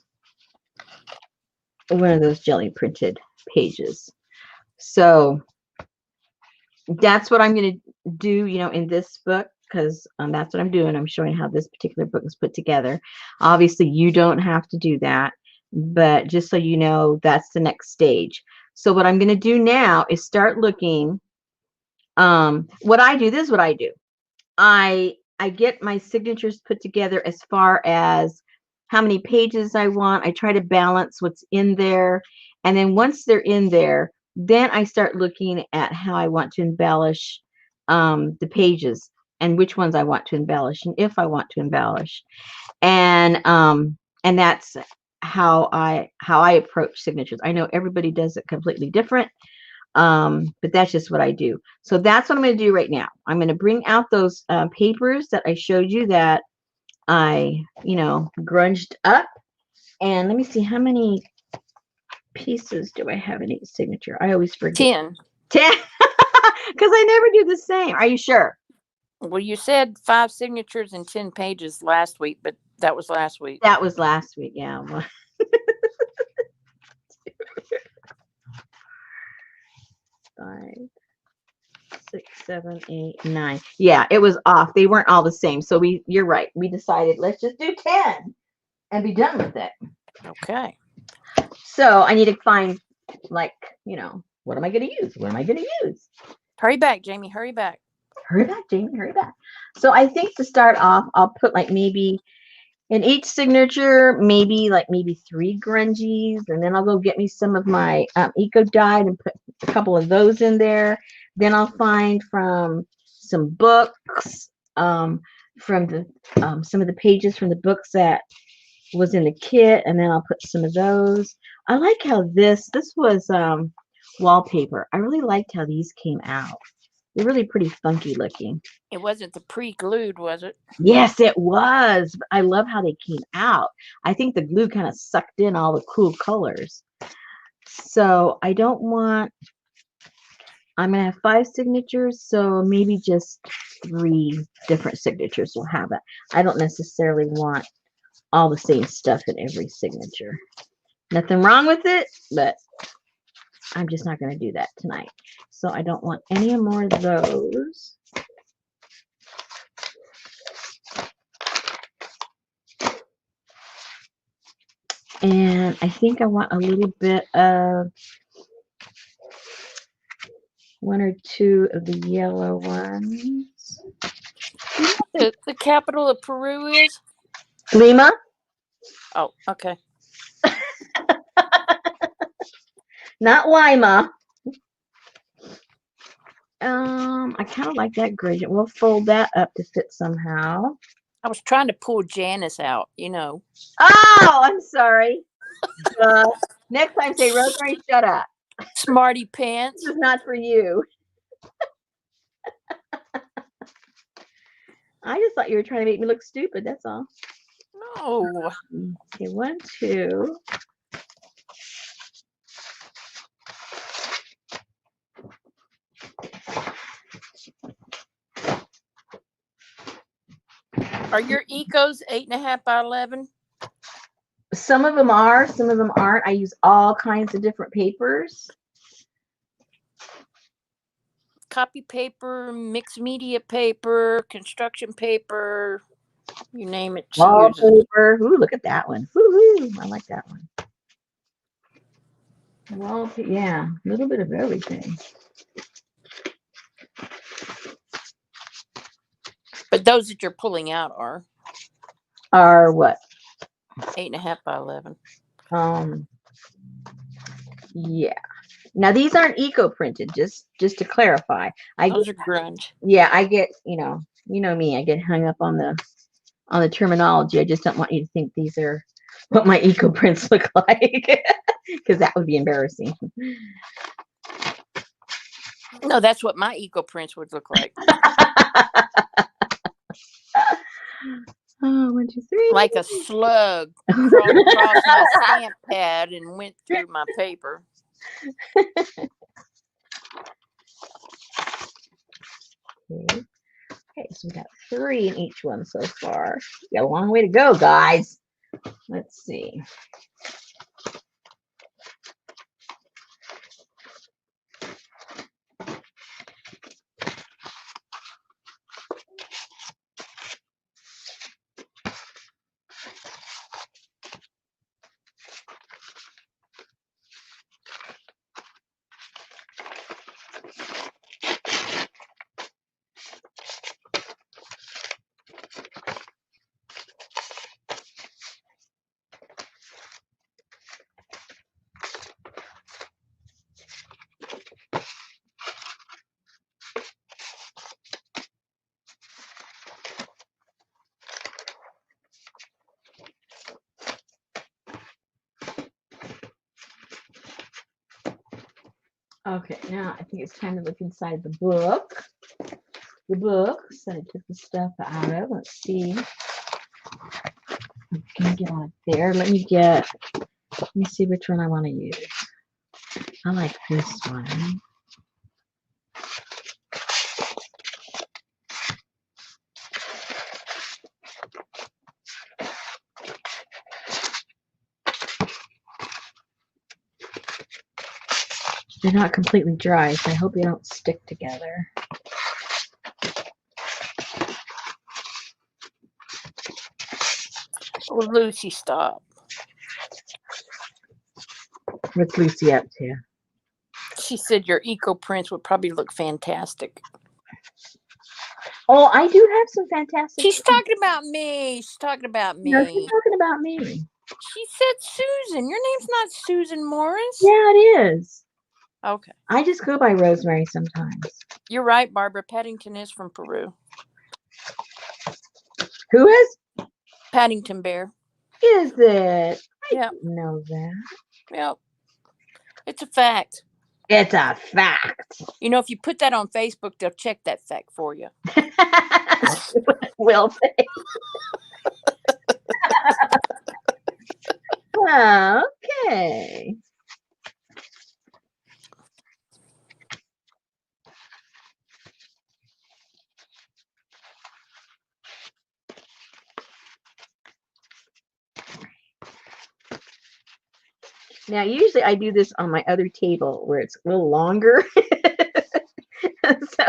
jelly printed pages. So that's what I'm going to do, in this book, because that's what I'm doing. I'm showing how this particular book is put together. Obviously, you don't have to do that, but just so you know, that's the next stage. So what I'm going to do now is start looking. What I do, this is what I do. I get my signatures put together as far as how many pages I want. I try to balance what's in there. And then once they're in there, then I start looking at how I want to embellish the pages and which ones I want to embellish and if I want to embellish. And that's how I approach signatures. I know everybody does it completely different. But that's just what I do. So that's what I'm going to do right now. I'm going to bring out those papers that I showed you that I, grunged up. And let me see, how many pieces do I have in each signature? I always forget. 10. Because I never do the same. Are you sure? Well, you said 5 signatures and 10 pages last week, but that was last week. That was last week, yeah. 5, 6, 7, 8, 9. Yeah, it was off. They weren't all the same. So you're right. We decided let's just do 10 and be done with it. Okay. So I need to find, what am I going to use? What am I going to use? Hurry back, Jamie. Hurry back. Hurry back, Jamie. Hurry back. So I think to start off, I'll put maybe in each signature, maybe 3 grungies, and then I'll go get me some of my Eco Dyed and put a couple of those in there. Then I'll find from some books, from the some of the pages from the books that was in the kit, and then I'll put some of those. I like how this was wallpaper. I really liked how these came out. They're really pretty funky looking. It wasn't the pre-glued, was it? Yes, it was. I love how they came out. I think the glue kind of sucked in all the cool colors. So I'm going to have 5 signatures, so maybe just 3 different signatures will have it. I don't necessarily want all the same stuff in every signature. Nothing wrong with it, but I'm just not going to do that tonight. So I don't want any more of those. And I think I want a little bit of 1 or 2 of the yellow ones. The capital of Peru is? Lima. Oh, okay. Not Lima. I kind of like that gradient. We'll fold that up to fit somehow. I was trying to pull Janice out, Oh, I'm sorry. Next time, say, Rosemary, shut up. Smarty pants. This is not for you. I just thought you were trying to make me look stupid. That's all. Oh, Okay, 1, 2. are your ecos 8.5 by 11? Some of them are, some of them aren't. I use all kinds of different papers. Copy paper, mixed media paper, construction paper, you name it. She uses. Wallpaper. Ooh, look at that one. Woo-hoo. I like that one. Wallpaper. Yeah, a little bit of everything. But those that you're pulling out are Are what? 8.5 by 11. Yeah. Now these aren't eco printed. Just to clarify, Those are grunge. yeah, I get you know me. I get hung up on the terminology. I just don't want you to think these are what my eco prints look like, because that would be embarrassing. No, that's what my eco prints would look like. Oh, 1, 2, 3. Like a slug crawled across my stamp pad and went through my paper. Okay. Okay, so we got 3 in each one so far. We got a long way to go, guys. Let's see. Okay, now I think it's time to look inside the book. The books that I took the stuff out of. Let's see. I'm gonna get on there. Let me see which one I want to use. I like this one. They're not completely dry, so I hope they don't stick together. Oh, Lucy, stop. What's Lucy up to? She said your eco prints would probably look fantastic. Oh, I do have some fantastic. She's talking about me. She's talking about me. No, she's talking about me. She said Susan. Your name's not Susan Morris. Yeah, it is. Okay. I just go by Rosemary sometimes. You're right, Barbara. Paddington is from Peru. Who is? Paddington Bear. Is it? I Yep. didn't know that. Yep. It's a fact. It's a fact. You know, if you put that on Facebook, they'll check that fact for you. Will they? Okay. Now, usually I do this on my other table where it's a little longer. So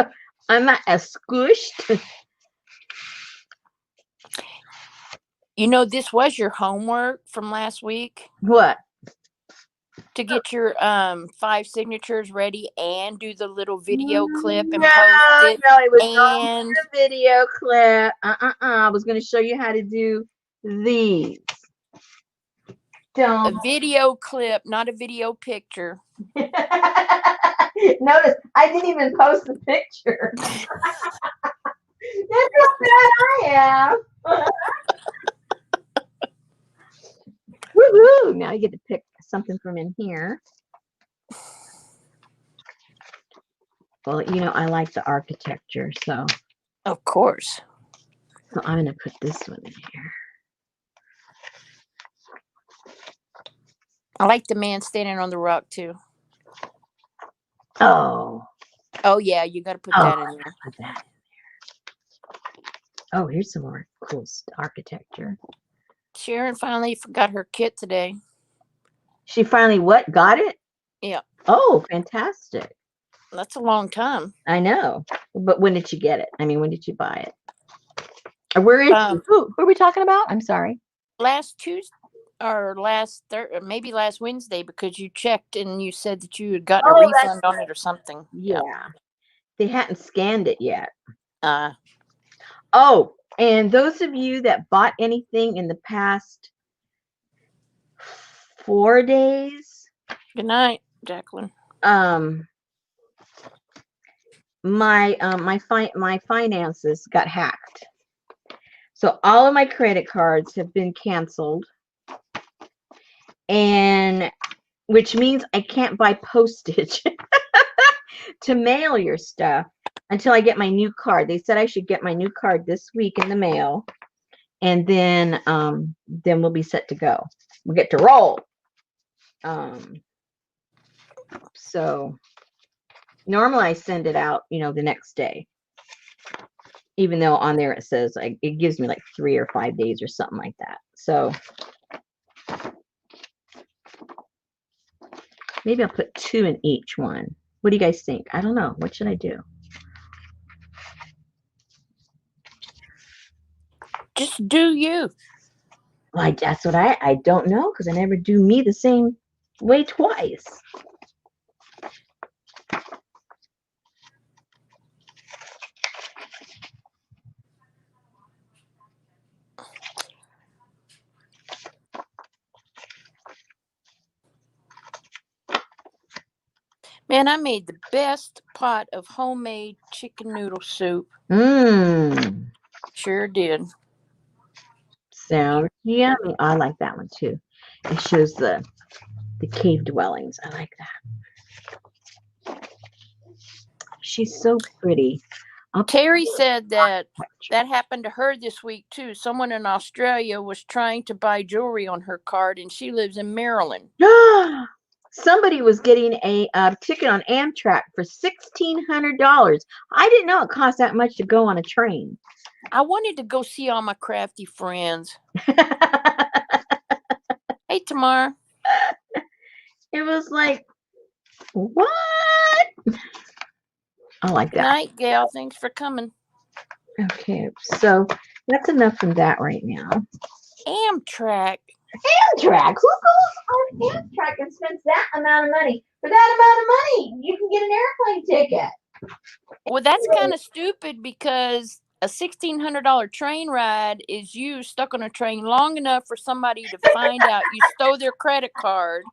I'm not as squished. You know, this was your homework from last week. What? To get your 5 signatures ready and do the little video clip and no, post it. No, it was And a video clip. I was going to show you how to do these. a video clip, not a video picture. Notice, I didn't even post the picture. That's how bad I am. Woohoo! Now you get to pick something from in here. Well, you know, I like the architecture, so. Of course. So I'm going to put this one in here. I like the man standing on the rock too. Oh. Oh yeah, you got to put that in there. Put that in there. Oh, here's some more cool architecture. Sharon finally forgot her kit today. She finally what? Got it? Yeah. Oh, fantastic. That's a long time. I know. But when did she get it? I mean, when did she buy it? Or where is she? Who are we talking about? I'm sorry. Last Tuesday or maybe last Wednesday, because you checked and you said that you had gotten a refund on it or something. Yeah. They hadn't scanned it yet. Oh, and those of you that bought anything in the past 4 days. Good night, Jacqueline. My finances got hacked. So all of my credit cards have been canceled. And which means I can't buy postage to mail your stuff until I get my new card. They said I should get my new card this week in the mail, and then we'll be set to go. We'll get to roll. So normally I send it out, the next day. Even though on there it says it gives me like 3 or 5 days or something like that. So maybe I'll put 2 in each one. What do you guys think? I don't know. What should I do? Just do you. Like, that's what I don't know, because I never do me the same way twice. Man, I made the best pot of homemade chicken noodle soup. Sure did. Sounds yummy. I like that one too. It shows the cave dwellings. I like that. She's so pretty. Terry said that happened to her this week too. Someone in Australia was trying to buy jewelry on her card, and she lives in Maryland. Somebody was getting a ticket on Amtrak for $1,600. I didn't know it cost that much to go on a train. I wanted to go see all my crafty friends. Hey, Tamar. It was like, what? I like that. Good night, Gail. Thanks for coming. Okay, so that's enough from that right now. Amtrak. Amtrak. Who goes on Amtrak and spends that amount of money? For that amount of money, you can get an airplane ticket. Well, that's kind of stupid, because a $1,600 train ride is you stuck on a train long enough for somebody to find out you stole their credit card.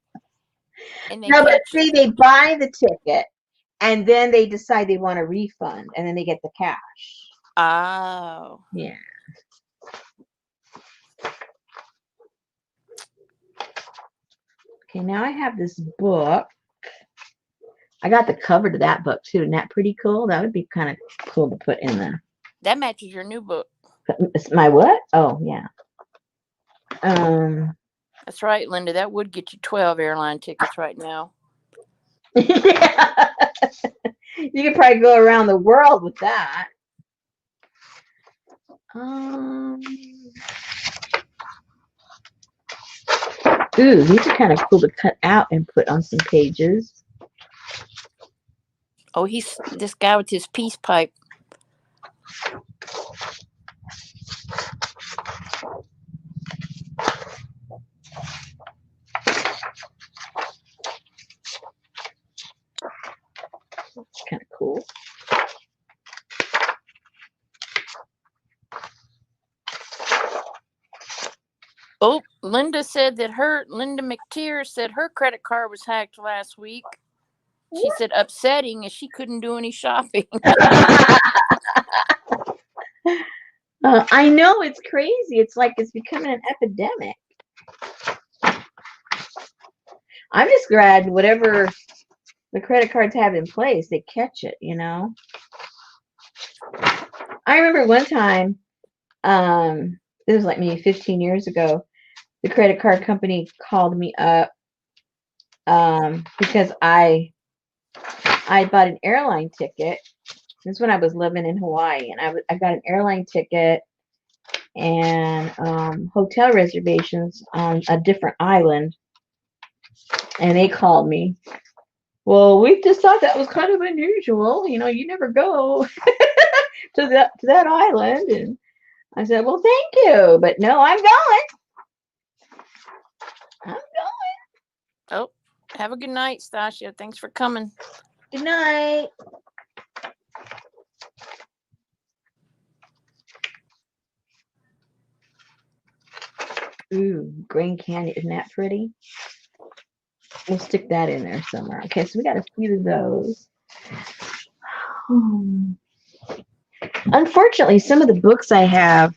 And they buy the ticket, and then they decide they want a refund, and then they get the cash. Oh. Yeah. Okay, now I have this book. I got the cover to that book too. Isn't that pretty cool? That would be kind of cool to put in there. That matches your new book. My what? Oh, yeah. That's right, Linda. That would get you 12 airline tickets right now. Yeah. You could probably go around the world with that. Ooh, these are kind of cool to cut out and put on some pages. Oh, he's this guy with his peace pipe. That's kind of cool. Oh, Linda McTeer said her credit card was hacked last week. She said upsetting, as she couldn't do any shopping. I know, it's crazy. It's like it's becoming an epidemic. I'm just glad whatever the credit cards have in place, they catch it, I remember one time, this was like maybe 15 years ago, the credit card company called me up because I bought an airline ticket. This is when I was living in Hawaii, and I got an airline ticket and hotel reservations on a different island, and they called me. Well, we just thought that was kind of unusual. You never go to that island. And I said, well, thank you, but no, I'm going. I'm going. Oh, have a good night, Stasia. Thanks for coming. Good night. Ooh, Grand Canyon. Isn't that pretty? We'll stick that in there somewhere. Okay, so we got a few of those. Unfortunately, some of the books I have,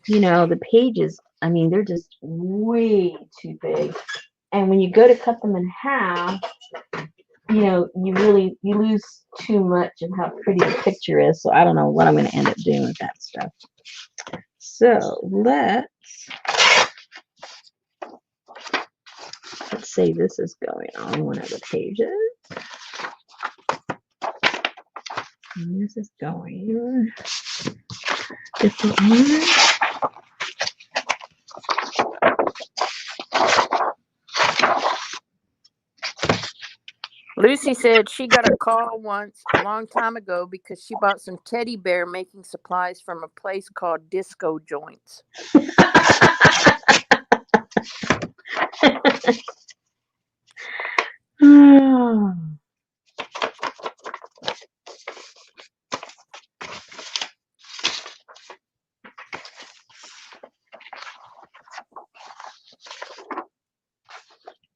the pages, they're just way too big. And when you go to cut them in half, you lose too much of how pretty the picture is. So I don't know what I'm going to end up doing with that stuff. So let's say this is going on one of the pages. And this is going different one. Lucy said she got a call once a long time ago because she bought some teddy bear making supplies from a place called Disco Joints.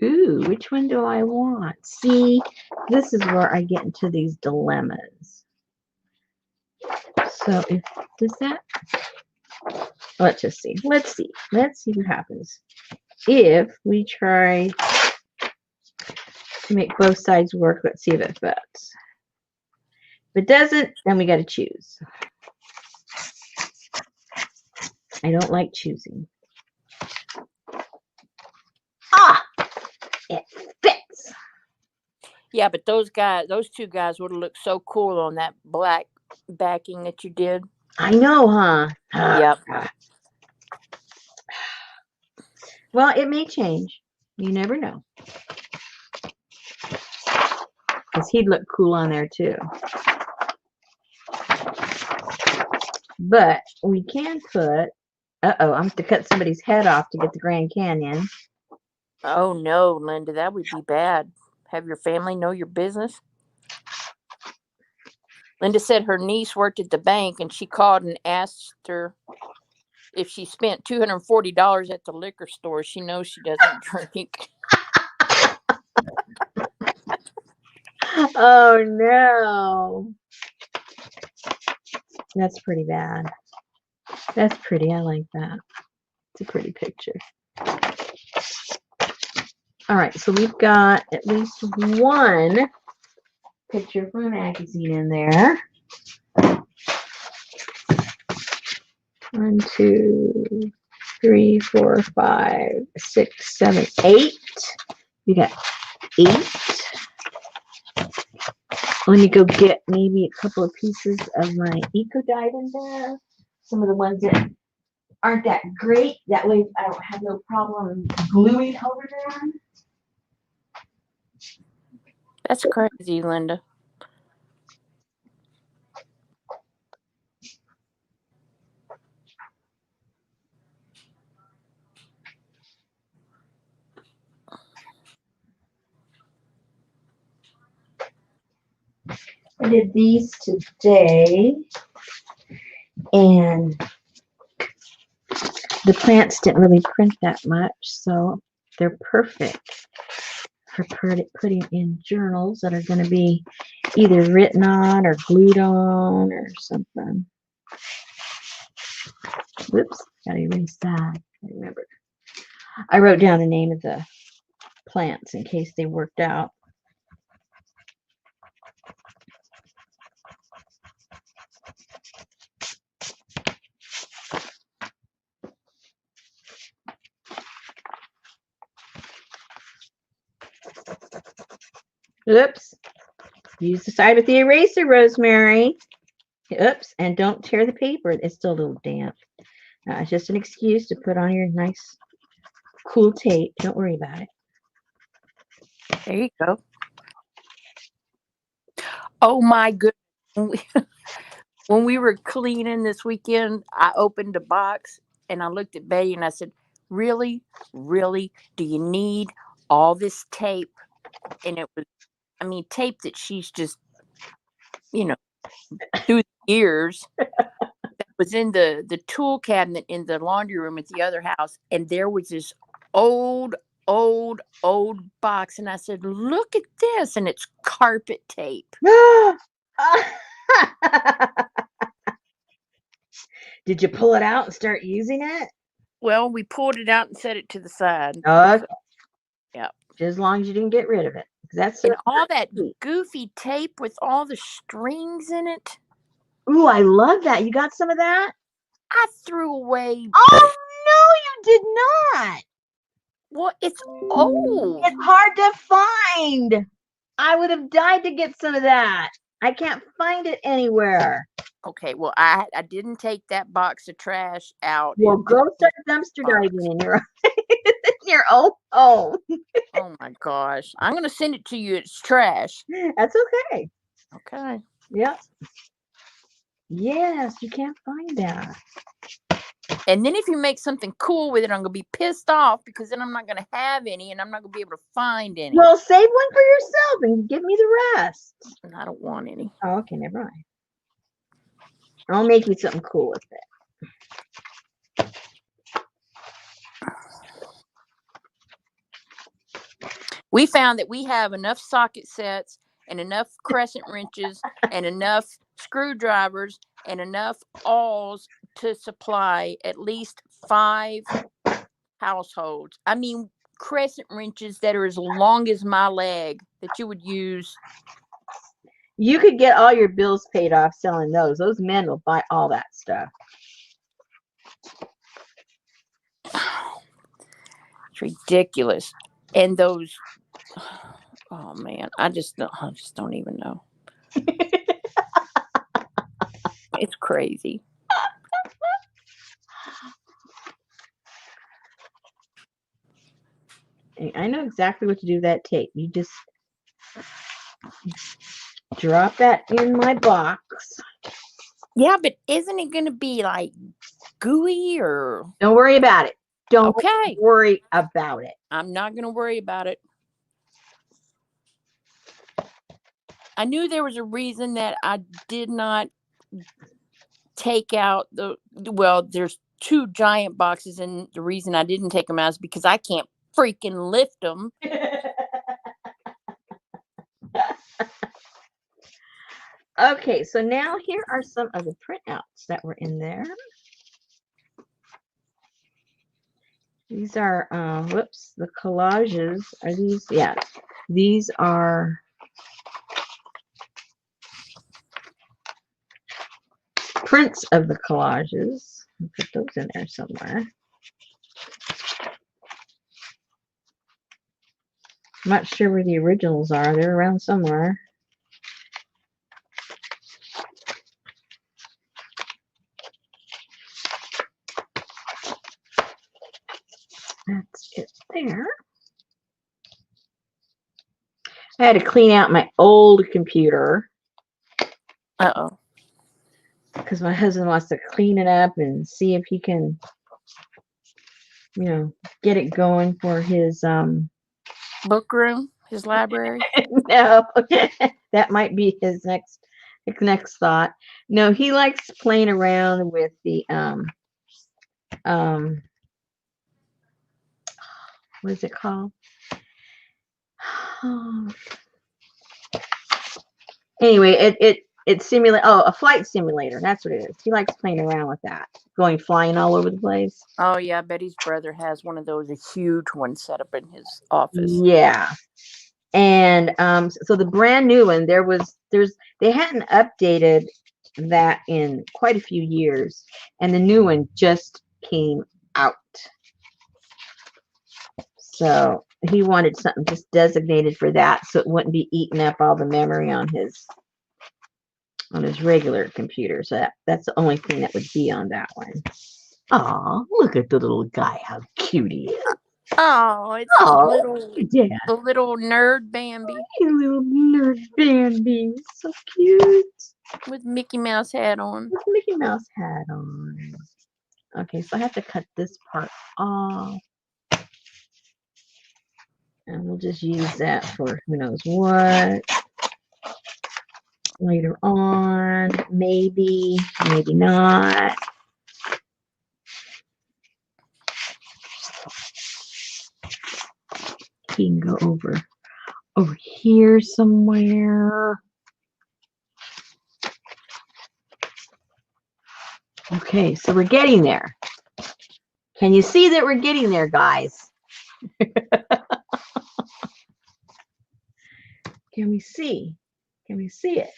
Ooh, which one do I want? See, this is where I get into these dilemmas. So let's just see. Let's see what happens if we try to make both sides work. Let's see if it fits. If it doesn't, then we got to choose. I don't like choosing. It fits. Yeah, but those two guys would have looked so cool on that black backing that you did. I know, huh? Yep. Well, it may change. You never know. Because he'd look cool on there too. But we can put... Uh-oh, I'm going to cut somebody's head off to get the Grand Canyon. Oh, no, Linda, that would be bad. Have your family know your business? Linda said her niece worked at the bank, and she called and asked her if she spent $240 at the liquor store. She knows she doesn't drink. Oh, no. That's pretty bad. That's pretty. I like that. It's a pretty picture. All right, so we've got at least one picture from a magazine in there. 1, 2, 3, 4, 5, 6, 7, 8. We got 8. Let me go get maybe a couple of pieces of my Eco Dyed in there. Some of the ones that aren't that great. That way I don't have no problem gluing over there. That's crazy, Linda. I did these today, and the plants didn't really print that much, so they're perfect for putting in journals that are going to be either written on or glued on or something. Whoops, gotta erase that. I remember. I wrote down the name of the plants in case they worked out. Oops. Use the side with the eraser, Rosemary. Oops. And don't tear the paper. It's still a little damp. It's just an excuse to put on your nice, cool tape. Don't worry about it. There you go. Oh my goodness. When we were cleaning this weekend, I opened a box and I looked at Betty and I said, really, really, do you need all this tape? And it was, I mean, tape that she's just, you know, through the years that was in the tool cabinet in the laundry room at the other house. And there was this old box. And I said, look at this. And it's carpet tape. Did you pull it out and start using it? Well, we pulled it out and set it to the side. Okay. So, yeah. Just as long as you didn't get rid of it. That's so and all that goofy tape with all the strings in it. Ooh, I love that. You got some of that? I threw away. Oh, no, you did not. Well, it's old. It's hard to find. I would have died to get some of that. I can't find it anywhere. Okay, well, I didn't take that box of trash out. Well, go start dumpster diving in your own home. Oh my gosh. I'm going to send it to you. It's trash. That's okay. Okay. Yep. Yes, you can't find that. And then if you make something cool with it, I'm going to be pissed off because then I'm not going to have any and I'm not going to be able to find any. Well, save one for yourself and give me the rest. I don't want any. Oh, okay, never mind. I'll make you something cool with it. We found that we have enough socket sets and enough crescent wrenches and enough screwdrivers and enough awls to supply at least 5 households. I mean, crescent wrenches that are as long as my leg that you would use. You could get all your bills paid off selling those. Those men will buy all that stuff. It's ridiculous. And those, oh man, I just don't even know. It's crazy. I know exactly what to do with that tape. You just drop that in my box. Yeah, but isn't it going to be like gooey or? Don't worry about it. Don't worry about it. I'm not going to worry about it. I knew there was a reason that I did not take out there's 2 giant boxes, and the reason I didn't take them out is because I can't freaking lift them. Okay, so now here are some of the printouts that were in there. These are, the collages. Are these? Yeah, these are prints of the collages. I'll put those in there somewhere. I'm not sure where the originals are. They're around somewhere. That's it there. I had to clean out my old computer. Uh-oh. Because my husband wants to clean it up and see if he can, get it going for his book room, his library. No, that might be his next thought. No, he likes playing around with the what is it called? Anyway, it simulates a flight simulator. That's what it is. He likes playing around with that, going flying all over the place. Oh yeah, Betty's brother has one of those, a huge one set up in his office. Yeah. And so the brand new one, they hadn't updated that in quite a few years, and the new one just came out. So he wanted something just designated for that, so it wouldn't be eating up all the memory on his regular computer. So that's the only thing that would be on that one. Aw, look at the little guy, how cute he is. Oh, it's the little nerd Bambi. You little nerd Bambi. So cute. With Mickey Mouse hat on. With Mickey Mouse hat on. Okay, so I have to cut this part off. And we'll just use that for who knows what. Later on. Maybe, maybe not. He can go over here somewhere. Okay, so we're getting there. Can you see that we're getting there, guys? Can we see? Can we see it?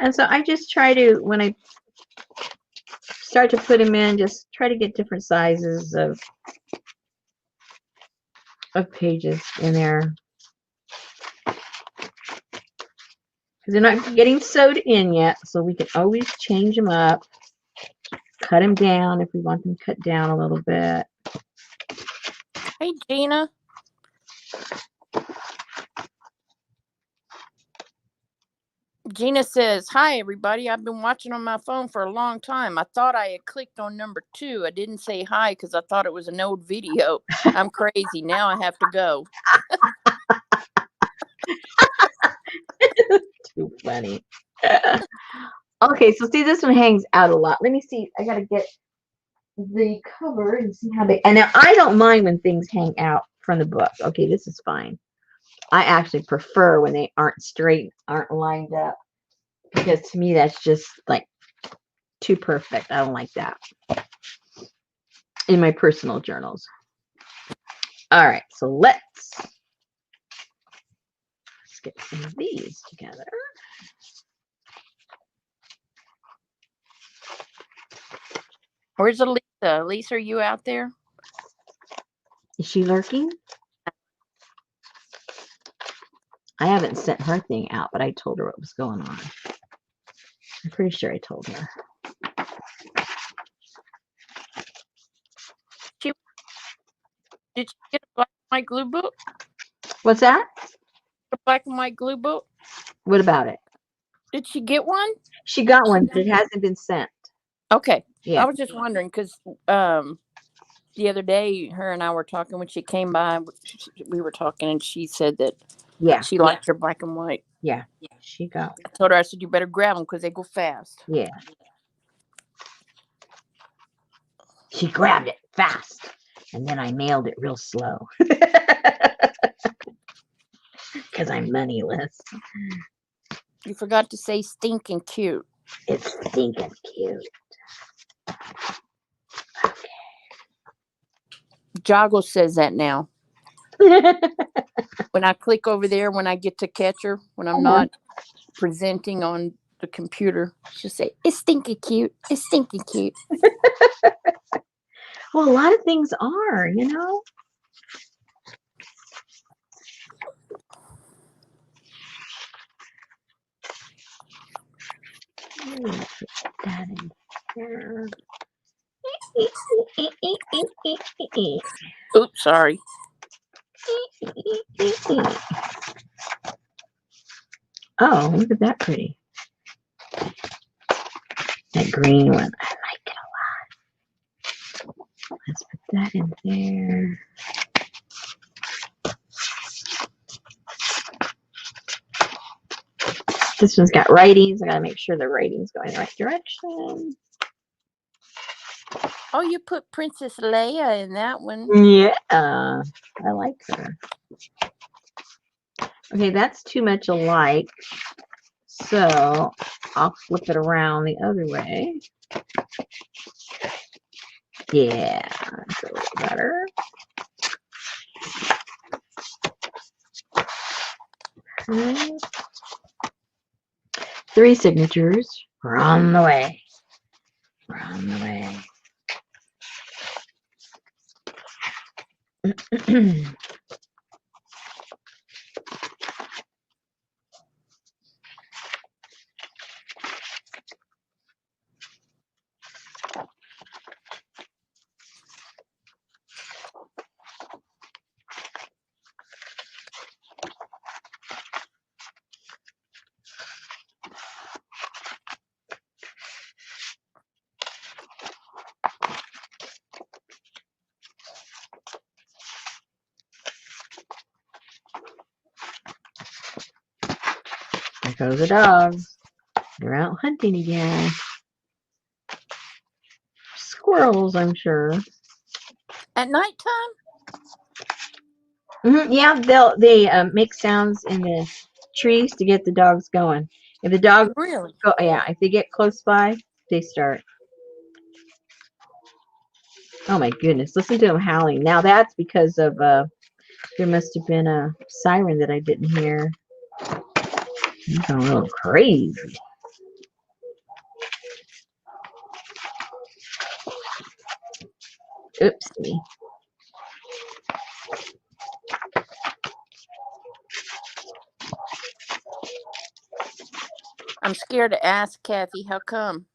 And so I just try to, when I start to put them in, just try to get different sizes of pages in there. Because they're not getting sewed in yet, so we can always change them up, cut them down if we want them cut down a little bit. Hey, Gina. Gina says, hi, everybody. I've been watching on my phone for a long time. I thought I had clicked on number 2. I didn't say hi because I thought it was an old video. I'm crazy. Now I have to go. Too funny. Okay, so see, this one hangs out a lot. Let me see. I got to get the cover and see how big. And now I don't mind when things hang out from the book. Okay, this is fine. I actually prefer when they aren't straight, aren't lined up, because to me that's just like too perfect. I don't like that in my personal journals. All right, so let's get some of these together. Where's Elisa? Elisa, are you out there? Is she lurking? I haven't sent her thing out, but I told her what was going on. I'm pretty sure I told her. Did you get a black and white glue book? What's that? A black and white glue book? What about it? Did she get one? She got one, but it hasn't been sent. Okay. Yeah. I was just wondering because the other day, her and I were talking when she came by. We were talking, and she said that she liked her black and white. Yeah, she got one. I told her, I said, you better grab them because they go fast. Yeah. She grabbed it fast, and then I mailed it real slow. Because I'm moneyless. You forgot to say stinking cute. It's stinking cute. Okay. Joggle says that now. When I click over there, when I get to catch her, when I'm not presenting on the computer, she'll say, it's stinking cute. It's stinking cute. Well, a lot of things are, you know. Put that in there. Oops, sorry. Oh, look at that pretty. That green one. I like it a lot. Let's put that in there. This one's got writings. I gotta make sure the writing's going the right direction. Oh, you put Princess Leia in that one. Yeah, I like her. Okay, that's too much alike. So I'll flip it around the other way. Yeah, that's a little better. Okay. 3 signatures. We're on the way. We're on the way. There goes the dogs. They're out hunting again. Squirrels, I'm sure. At nighttime? Yeah, they make sounds in the trees to get the dogs going. If the dogs Really? go, yeah, if they get close by, they start. Oh my goodness, listen to them howling. Now that's because of there must have been a siren that I didn't hear. It's going a little crazy. Oopsie. I'm scared to ask Kathy. How come?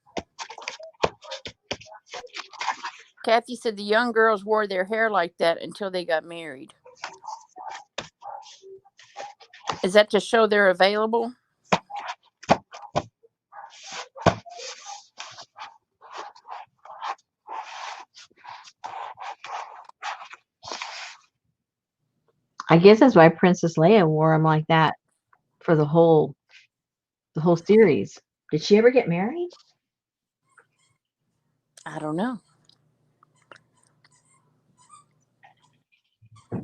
Kathy said the young girls wore their hair like that until they got married. Is that to show they're available? I guess that's why Princess Leia wore them like that for the whole series. Did she ever get married? I don't know.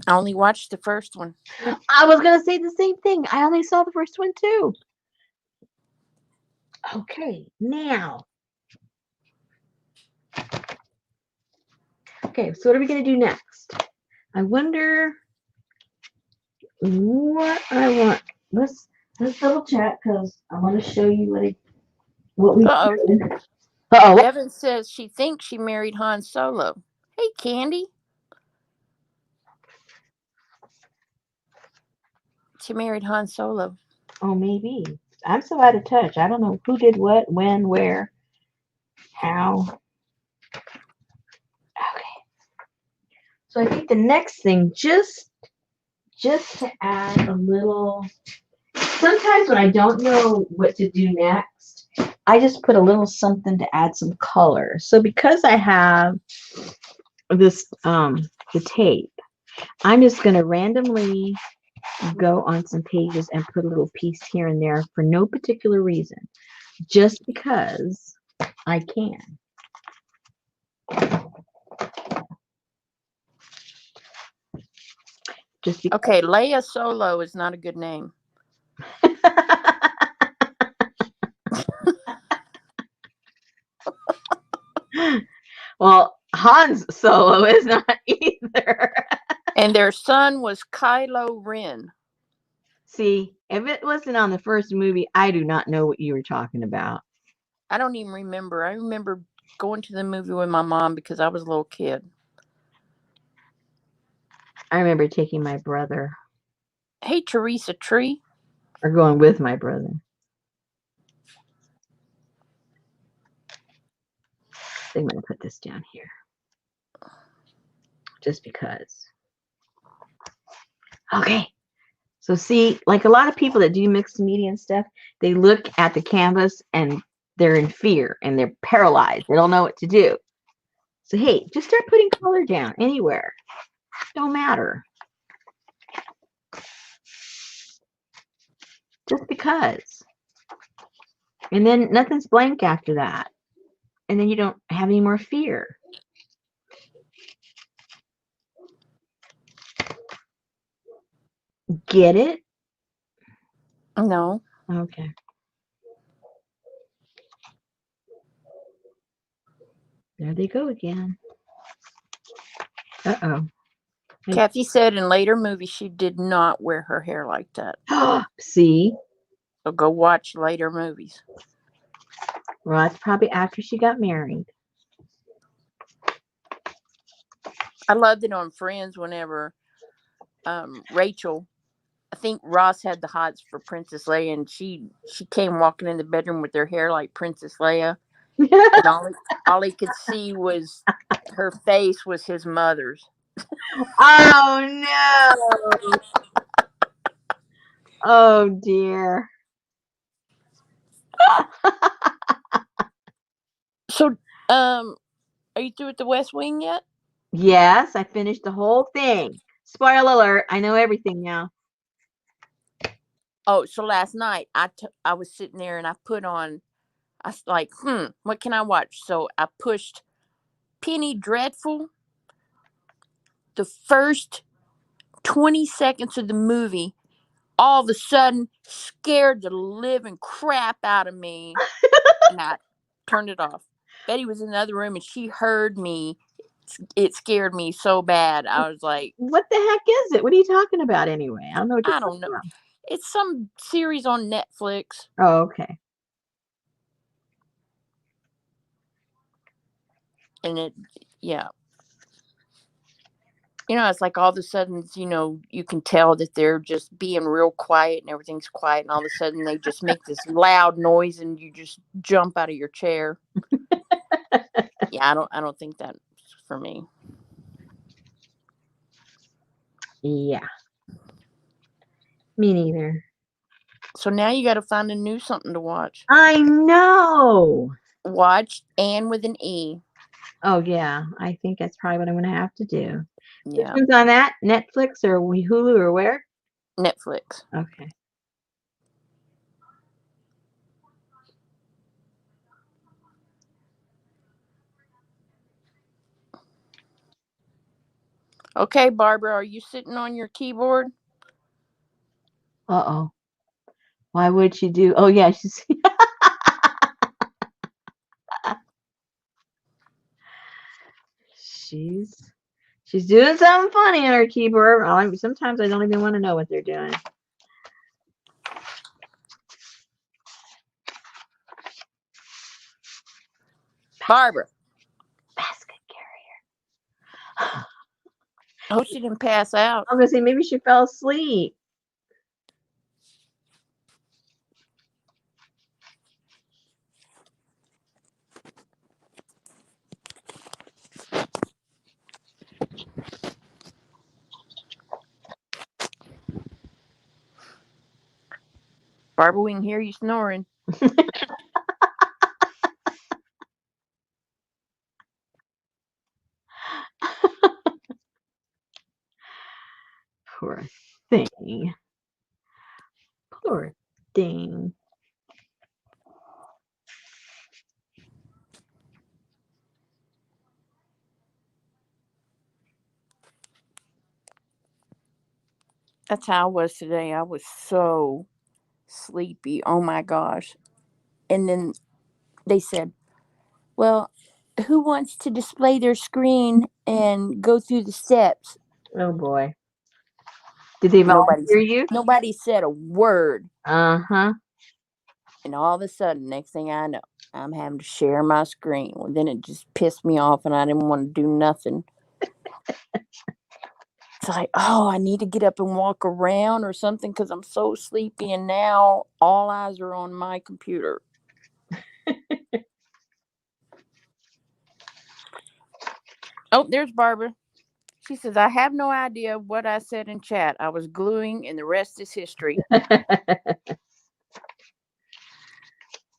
I only watched the first one. I was gonna say the same thing. I only saw the first one too. Okay, now. Okay, so what are we gonna do next? I wonder what I want. Let's double check because I want to show you what we Uh-oh. did. Uh-oh. Evan says she thinks she married Han Solo. Hey, Candy. She married Han Solo. Oh, maybe. I'm so out of touch. I don't know who did what, when, where, how. Okay. So I think the next thing, just to add a little. Sometimes when I don't know what to do next, I just put a little something to add some color. So because I have this the tape, I'm just going to randomly go on some pages and put a little piece here and there for no particular reason, just because I can. Just because. Okay, Leia Solo is not a good name. Well, Han's Solo is not either. And their son was Kylo Ren. See, if it wasn't on the first movie, I do not know what you were talking about. I don't even remember. I remember going to the movie with my mom because I was a little kid. I remember taking my brother. Hey, Teresa Tree. Or going with my brother. I'm going to put this down here. Just because. Okay. So see, like a lot of people that do mixed media and stuff, they look at the canvas and they're in fear and they're paralyzed. They don't know what to do. So hey, just start putting color down anywhere. Don't matter. Just because. And then nothing's blank after that. And then you don't have any more fear. Get it? No. Okay. There they go again. Uh-oh. Kathy said in later movies she did not wear her hair like that. See? So go watch later movies. Well, that's probably after she got married. I loved it on Friends whenever Rachel, I think Ross had the hots for Princess Leia, and she came walking in the bedroom with her hair like Princess Leia, and all he could see was her face was his mother's. Oh no! Oh dear. So, are you through with the West Wing yet? Yes, I finished the whole thing. Spoiler alert! I know everything now. Oh, so last night I was sitting there and I put on. I was like, what can I watch? So I pushed Penny Dreadful. The first 20 seconds of the movie, all of a sudden scared the living crap out of me, and I turned it off. Betty was in the other room and she heard me. It scared me so bad. I was like, What the heck is it? What are you talking about anyway? I don't know what you're I talking don't know. about. It's some series on Netflix. Oh, okay. And yeah. It's like all of a sudden, you can tell that they're just being real quiet and everything's quiet. And all of a sudden they just make this loud noise and you just jump out of your chair. Yeah, I don't think that's for me. Yeah. Me neither. So now you got to find a new something to watch. I know. Watch Anne with an E. Oh yeah, I think that's probably what I'm going to have to do. Yeah. Which one's on that? Netflix or Hulu or where? Netflix. Okay. Okay, Barbara, are you sitting on your keyboard? Uh-oh. Why would she do? Oh yeah, she's she's doing something funny on her keyboard. Sometimes I don't even want to know what they're doing. Barbara. Basket carrier. I hope she didn't pass out. I'm gonna say maybe she fell asleep. Barbara, we can hear you snoring. Poor thing. Poor thing. That's how I was today. I was so sleepy. Oh my gosh. And then they said, well, who wants to display their screen and go through the steps? Oh boy. Did they volunteer you? Nobody said a word. Uh-huh. And all of a sudden, next thing I know, I'm having to share my screen. Well, then it just pissed me off and I didn't want to do nothing. It's like, oh, I need to get up and walk around or something because I'm so sleepy. And now all eyes are on my computer. Oh, there's Barbara. She says, I have no idea what I said in chat. I was gluing and the rest is history.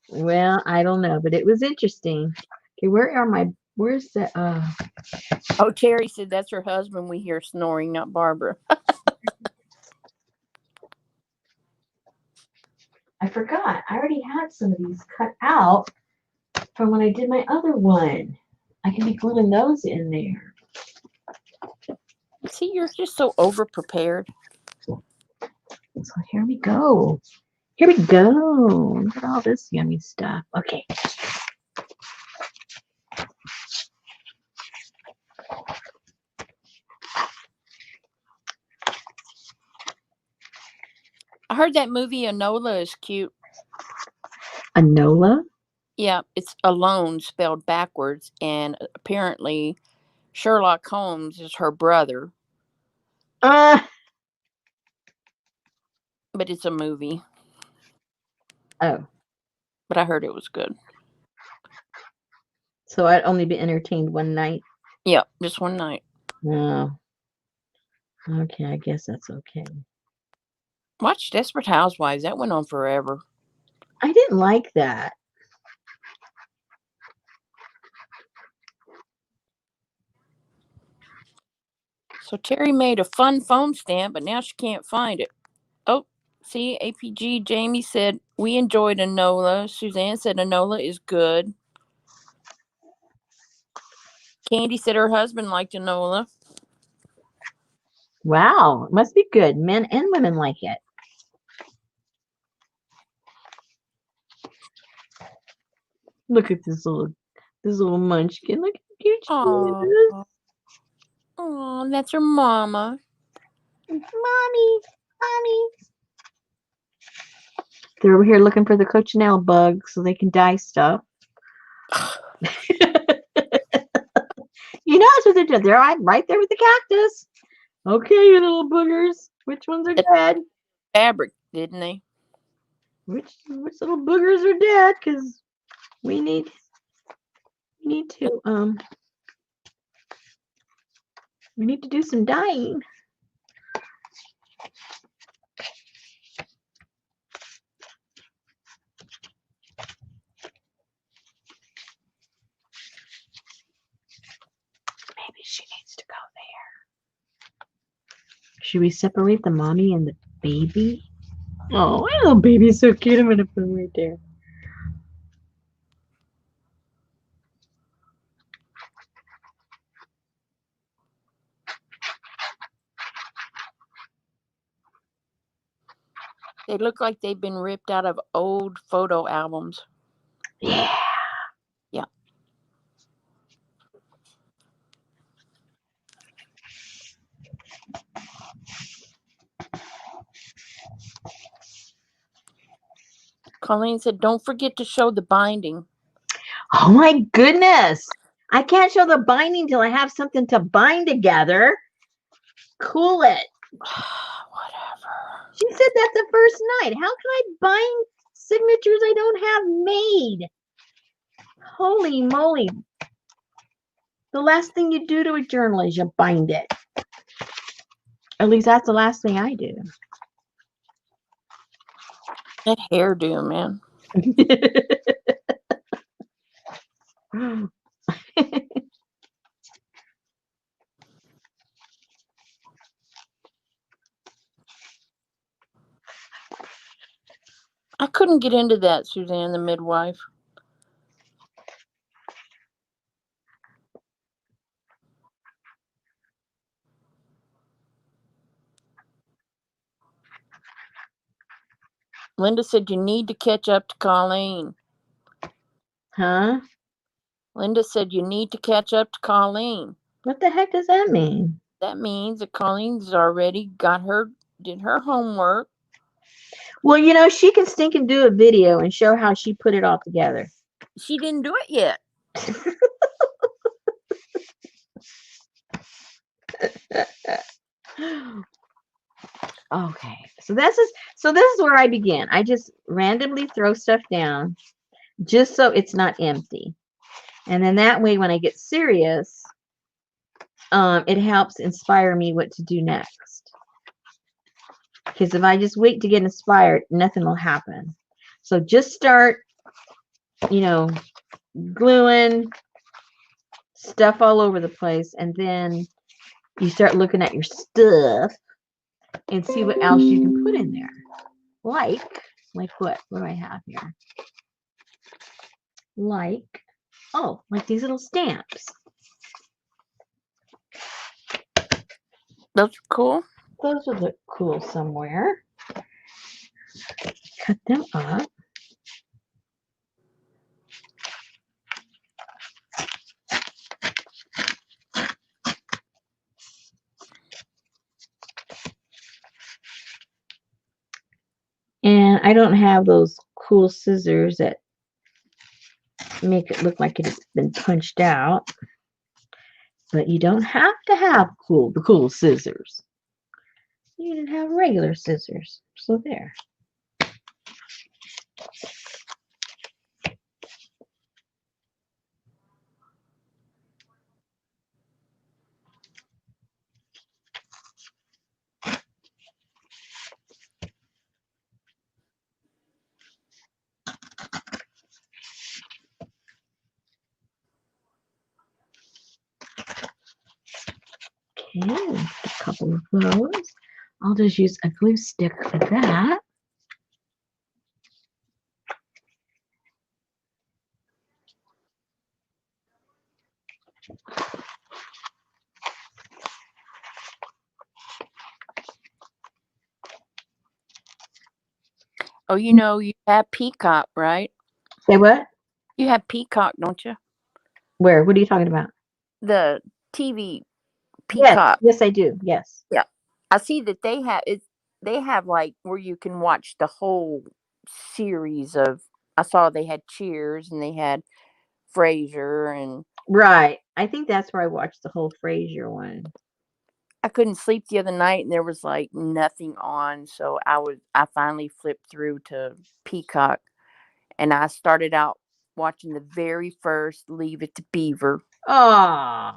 Well, I don't know, but it was interesting. Okay, where's the Oh, Terry said that's her husband we hear snoring, not Barbara. I forgot. I already had some of these cut out from when I did my other one. I can be gluing those in there. See, you're just so over prepared. So here we go. Here we go. Look at all this yummy stuff. Okay. I heard that movie Enola is cute. Enola? Yeah, it's Alone spelled backwards, and apparently Sherlock Holmes is her brother, Uh, but it's a movie. oh. But I heard it was good. So I'd only be entertained one night? Yeah, just one night. Oh. Okay, I guess that's okay. Watch Desperate Housewives. That went on forever. I didn't like that. So Terry made a fun foam stamp, but now she can't find it. Oh, see, APG Jamie said, we enjoyed Enola. Suzanne said Enola is good. Candy said her husband liked Enola. Wow, it must be good. Men and women like it. Look at this little munchkin. Look how cute she is. Oh, that's her mama. Mommy. They're over here looking for the cochineal bug so they can dye stuff. You know that's what they're doing. They're right there with the cactus. Okay, you little boogers. Which ones are dead? Fabric, didn't they? Which little boogers are dead? Because we need to do some dyeing. Maybe she needs to go there. Should we separate the mommy and the baby? Oh, my little baby's so cute. I'm gonna put him right there. They look like they've been ripped out of old photo albums. Yeah. Yeah. Colleen said, don't forget to show the binding. Oh my goodness. I can't show the binding till I have something to bind together. Cool it. Whatever. She said that the first night. How can I bind signatures I don't have made? Holy moly. The last thing you do to a journal is you bind it. At least that's the last thing I do. That hairdo, man. I couldn't get into that, Suzanne, the midwife. Linda said you need to catch up to Colleen. Huh? Linda said you need to catch up to Colleen. What the heck does that mean? That means that Colleen's already did her homework. Well, you know, she can stink and do a video and show how she put it all together. She didn't do it yet. Okay, so this is where I begin. I just randomly throw stuff down just so it's not empty, and then that way when I get serious, it helps inspire me what to do next. Because if I just wait to get inspired, nothing will happen. So just start, gluing stuff all over the place, and then you start looking at your stuff and see what else you can put in there. Like what? What do I have here? Like these little stamps. Those are cool. Those would look cool somewhere. Cut them up. I don't have those cool scissors that make it look like it's been punched out. But you don't have to have the cool scissors. You can have regular scissors. So there. Okay, a couple of those. I'll just use a glue stick for that. Oh, you know, you have Peacock, right? Say what? You have Peacock, don't you? Where? What are you talking about? The TV Yes, Peacock. yes, I do. Yes. Yeah. I see that they have it. They have like where you can watch the whole series of. I saw they had Cheers and they had Frasier, and Right. I think that's where I watched the whole Frasier one. I couldn't sleep the other night and there was like nothing on, so I finally flipped through to Peacock and I started out watching the very first Leave It to Beaver Oh.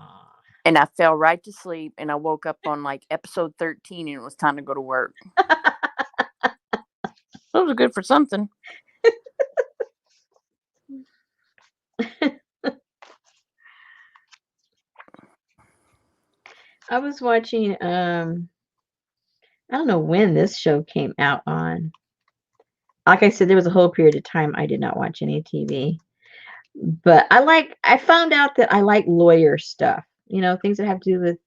and I fell right to sleep and I woke up on like episode 13 and it was time to go to work. Those are good for something. I was watching I don't know when this show came out on. Like I said, there was a whole period of time I did not watch any TV. But I found out that I like lawyer stuff, things that have to do with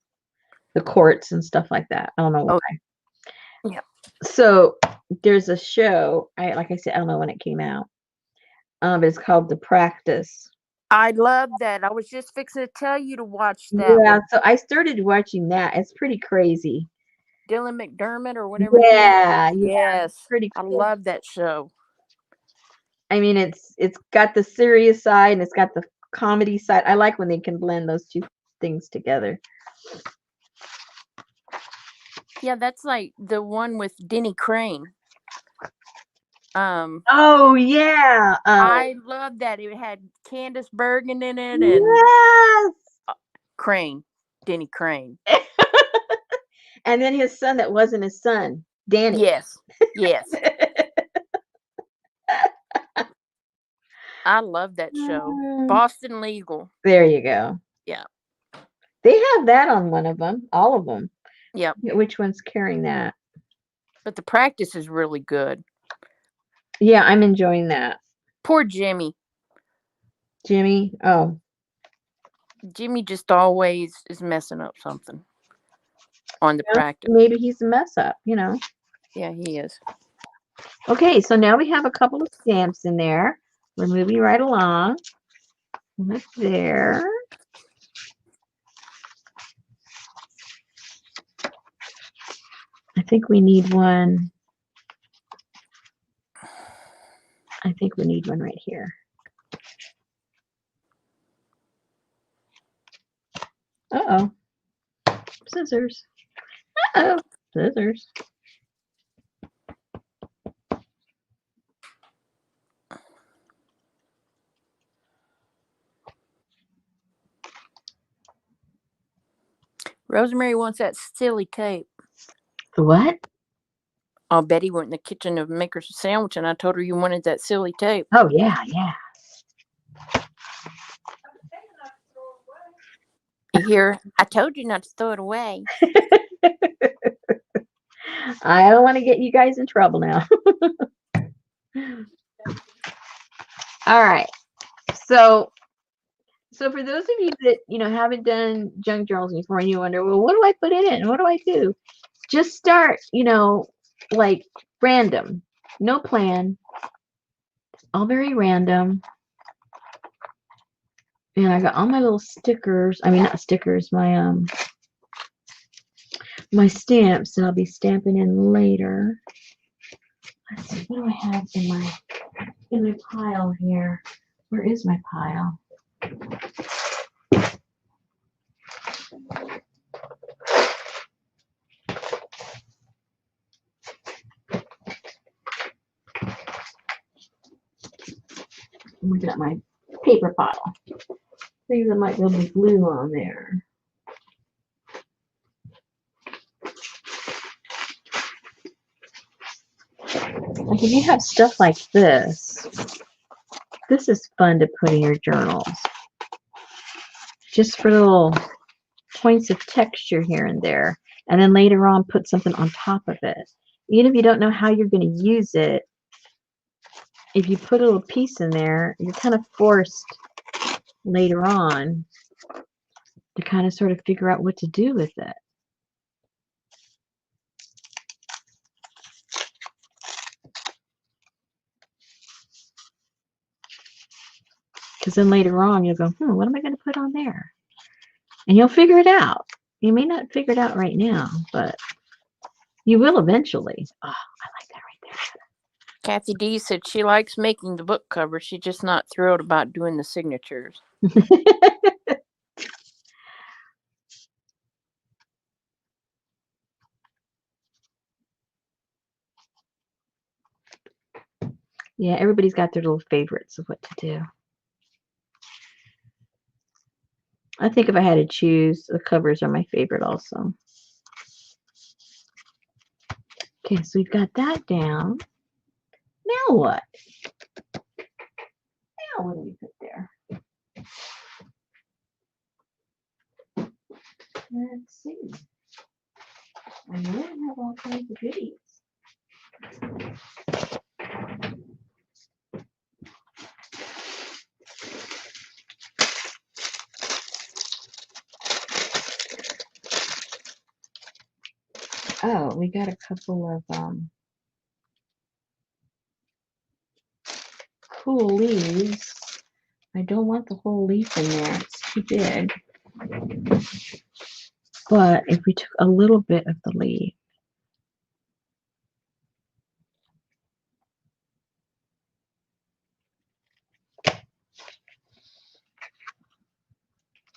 the courts and stuff like that. I don't know Oh, why. yeah. So there's a show, like I said, I don't know when it came out. But it's called The Practice. I love that. I was just fixing to tell you to watch that Yeah, with so I started watching that. It's pretty crazy. Dylan McDermott or whatever his name is. Yeah, Yes. pretty I cool. love that show. I mean, it's got the serious side and it's got the comedy side. I like when they can blend those two things together. Yeah, that's like the one with Denny Crane. Oh yeah. I love that. It had Candace Bergen in it and Yes. Crane, Denny Crane. And then his son that wasn't his son, Danny. Yes. Yes. I love that show. Boston Legal. There you go. Yeah. They have that on one of them, all of them. Yep. Which one's carrying that? But The Practice is really good. Yeah, I'm enjoying that. Poor Jimmy. Jimmy? Oh. Jimmy just always is messing up something on The Practice. Maybe he's a mess up, Yeah, he is. Okay, so now we have a couple of stamps in there. We're moving right along. Look there. I think we need one. I think we need one right here. Uh-oh. Scissors. Uh-oh. Scissors. Rosemary wants that silly tape. The what? Oh, Betty went in the kitchen to make her a sandwich, and I told her you wanted that silly tape. Oh, yeah, yeah. You hear? I told you not to throw it away. I don't want to get you guys in trouble now. All right. So for those of you that, haven't done junk journals before and you wonder, well, what do I put in it and what do I do? Just start, like random. No plan. All very random. And I got all my little stickers. I mean, not stickers, my stamps that I'll be stamping in later. Let's see, what do I have in my pile here? Where is my pile? I'm looking at my paper pile. Things that might be able to glue on there. Like if you have stuff like this is fun to put in your journals. Just for little points of texture here and there. And then later on put something on top of it. Even if you don't know how you're going to use it, if you put a little piece in there, you're kind of forced later on to kind of sort of figure out what to do with it. Because then later on you'll go, what am I going to put on there? And you'll figure it out. You may not figure it out right now, but you will eventually. Oh, I like that right there. Kathy D said she likes making the book cover. She's just not thrilled about doing the signatures. Yeah, everybody's got their little favorites of what to do. I think if I had to choose, the covers are my favorite also. Okay, so we've got that down. Now what? Now what do we put there? Let's see. I know I have all kinds of goodies. Oh, we got a couple of cool leaves. I don't want the whole leaf in there. It's too big. But if we took a little bit of the leaf,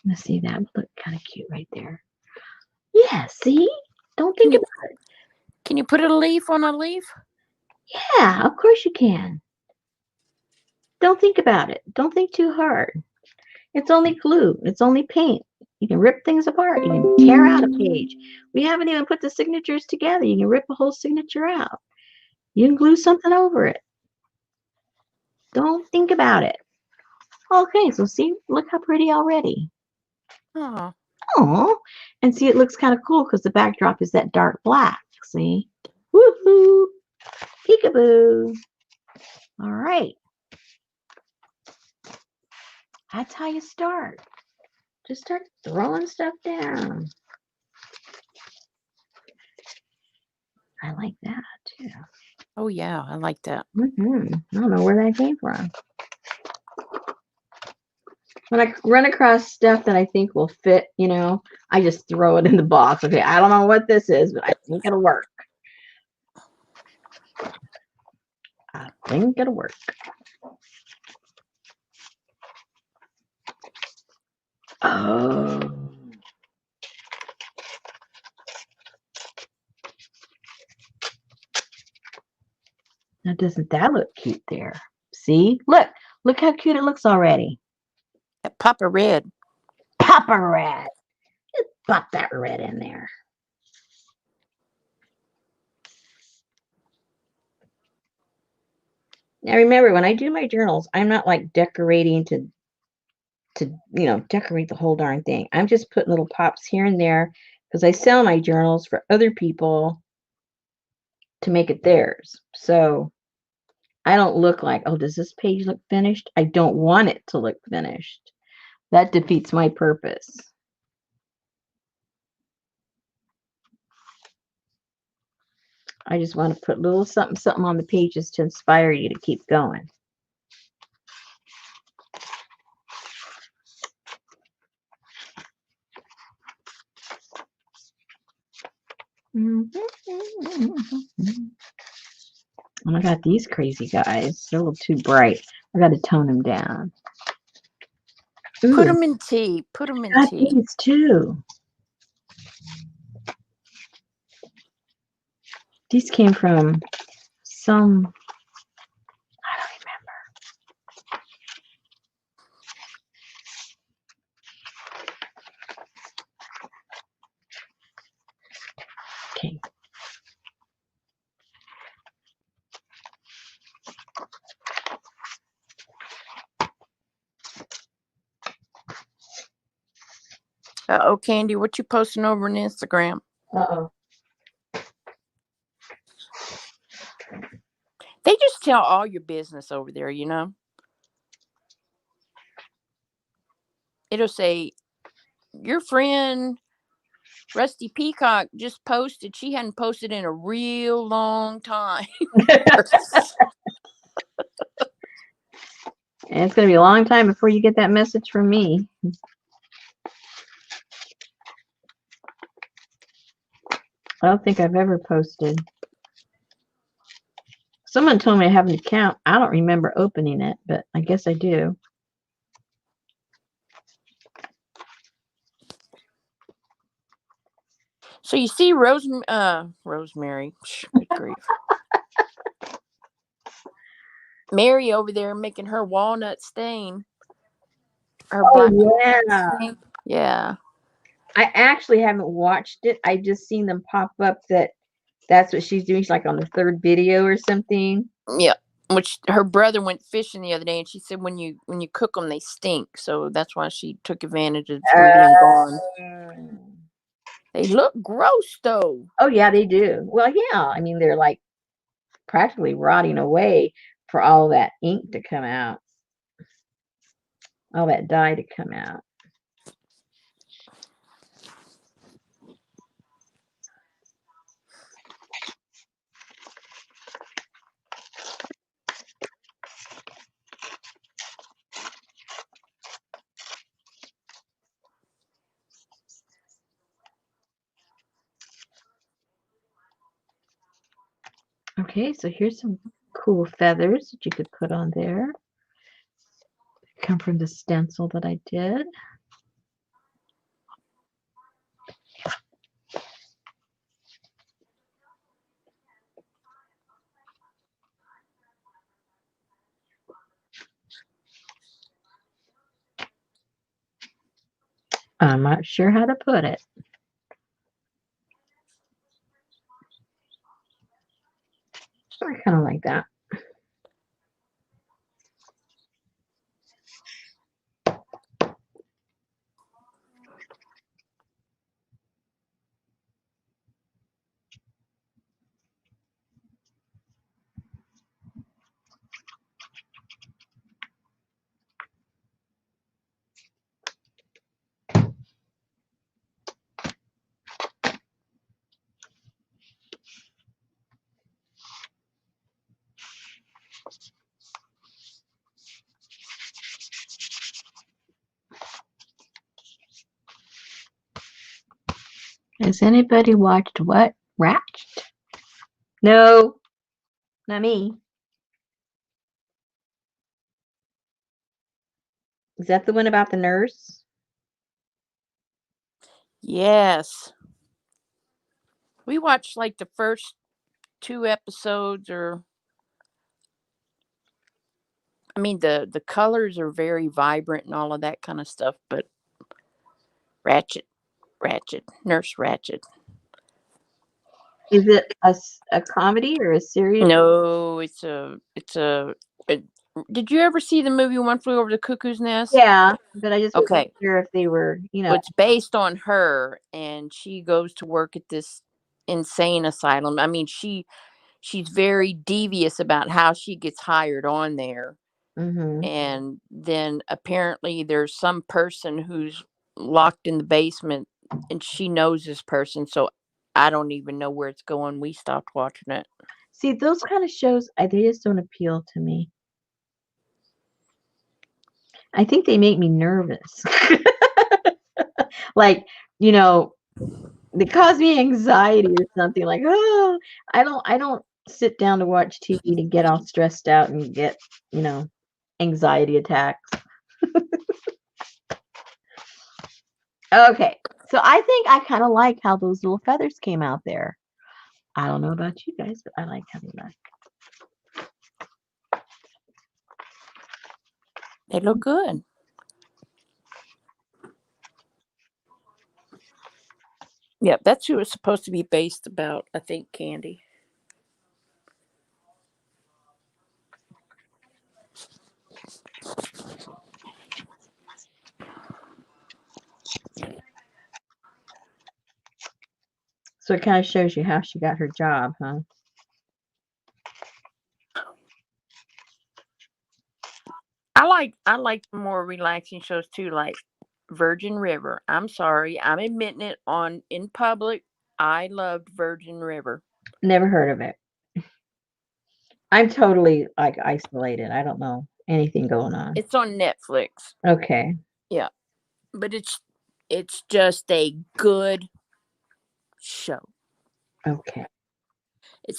let's see, that would look kind of cute right there. Yeah, see? Don't think about it. Can you put a leaf on a leaf? Yeah, of course you can. Don't think about it. Don't think too hard. It's only glue. It's only paint. You can rip things apart. You can tear out a page. We haven't even put the signatures together. You can rip a whole signature out. You can glue something over it. Don't think about it. Okay, so see, look how pretty already. Oh. Oh, and see, it looks kind of cool because the backdrop is that dark black. See? Woohoo! Peekaboo! All right. That's how you start. Just start throwing stuff down. I like that too. Oh yeah, I like that. I don't know where that came from. When I run across stuff that I think will fit, I just throw it in the box. Okay, I don't know what this is, but I think it'll work. I think it'll work. Oh. Now, doesn't that look cute there? See? Look how cute it looks already. That Papa Red. Papa Red. Just pop that red in there. Now remember, when I do my journals, I'm not like decorating to decorate the whole darn thing. I'm just putting little pops here and there because I sell my journals for other people to make it theirs. So I don't look like, oh, does this page look finished? I don't want it to look finished. That defeats my purpose. I just want to put a little something on the pages to inspire you to keep going. Oh my God, these crazy guys. They're a little too bright. I got to tone them down. Ooh, Put them in tea. Put them in got tea. these too. These came from some, I don't remember. Okay. Oh, Candy, what you posting over on Instagram? Uh-oh. They just tell all your business over there, you know? It'll say, your friend Rusty Peacock just posted. She hadn't posted in a real long time. And it's going to be a long time before you get that message from me. I don't think I've ever posted. Someone told me I have an account. I don't remember opening it, but I guess I do. So you see Rosemary. Good grief. Mary over there making her walnut stain. Her black yeah. stain. Yeah. I actually haven't watched it. I just seen them pop up that's what she's doing. She's like on the third video or something. Yeah. Which her brother went fishing the other day, and she said when you cook them, they stink. So that's why she took advantage of them being gone. They look gross, though. Oh yeah, they do. Well, yeah. I mean, they're like practically rotting away for all that ink to come out, all that dye to come out. Okay, so here's some cool feathers that you could put on there. Come from the stencil that I did. I'm not sure how to put it. I kind of like that. Has anybody watched what? Ratched? No, not me. Is that the one about the nurse? Yes. We watched like the first 2 episodes, or I mean the colors are very vibrant and all of that kind of stuff, but Ratchet, Nurse Ratchet. Is it a comedy or a series? No, it's a did you ever see the movie One Flew Over the Cuckoo's Nest? Yeah, but I just wasn't Okay. sure if they were, Well, it's based on her, and she goes to work at this insane asylum. I mean, she's very devious about how she gets hired on there. Mhm. And then apparently there's some person who's locked in the basement, and she knows this person, so I don't even know where it's going. We stopped watching it. See, those kind of shows, they just don't appeal to me. I think they make me nervous. Like, they cause me anxiety or something. Like, oh, I don't sit down to watch TV to get all stressed out and get, anxiety attacks. Okay, so I think I kind of like how those little feathers came out there. I don't know about you guys, but I like how they look. They look good. Yeah, that's who it's supposed to be based about, I think, Candy. So it kind of shows you how she got her job, huh? I like the more relaxing shows too, like Virgin River. I'm sorry, I'm admitting it in public. I loved Virgin River. Never heard of it. I'm totally like isolated. I don't know anything going on. It's on Netflix. Okay. Yeah, but it's just a good show. Okay.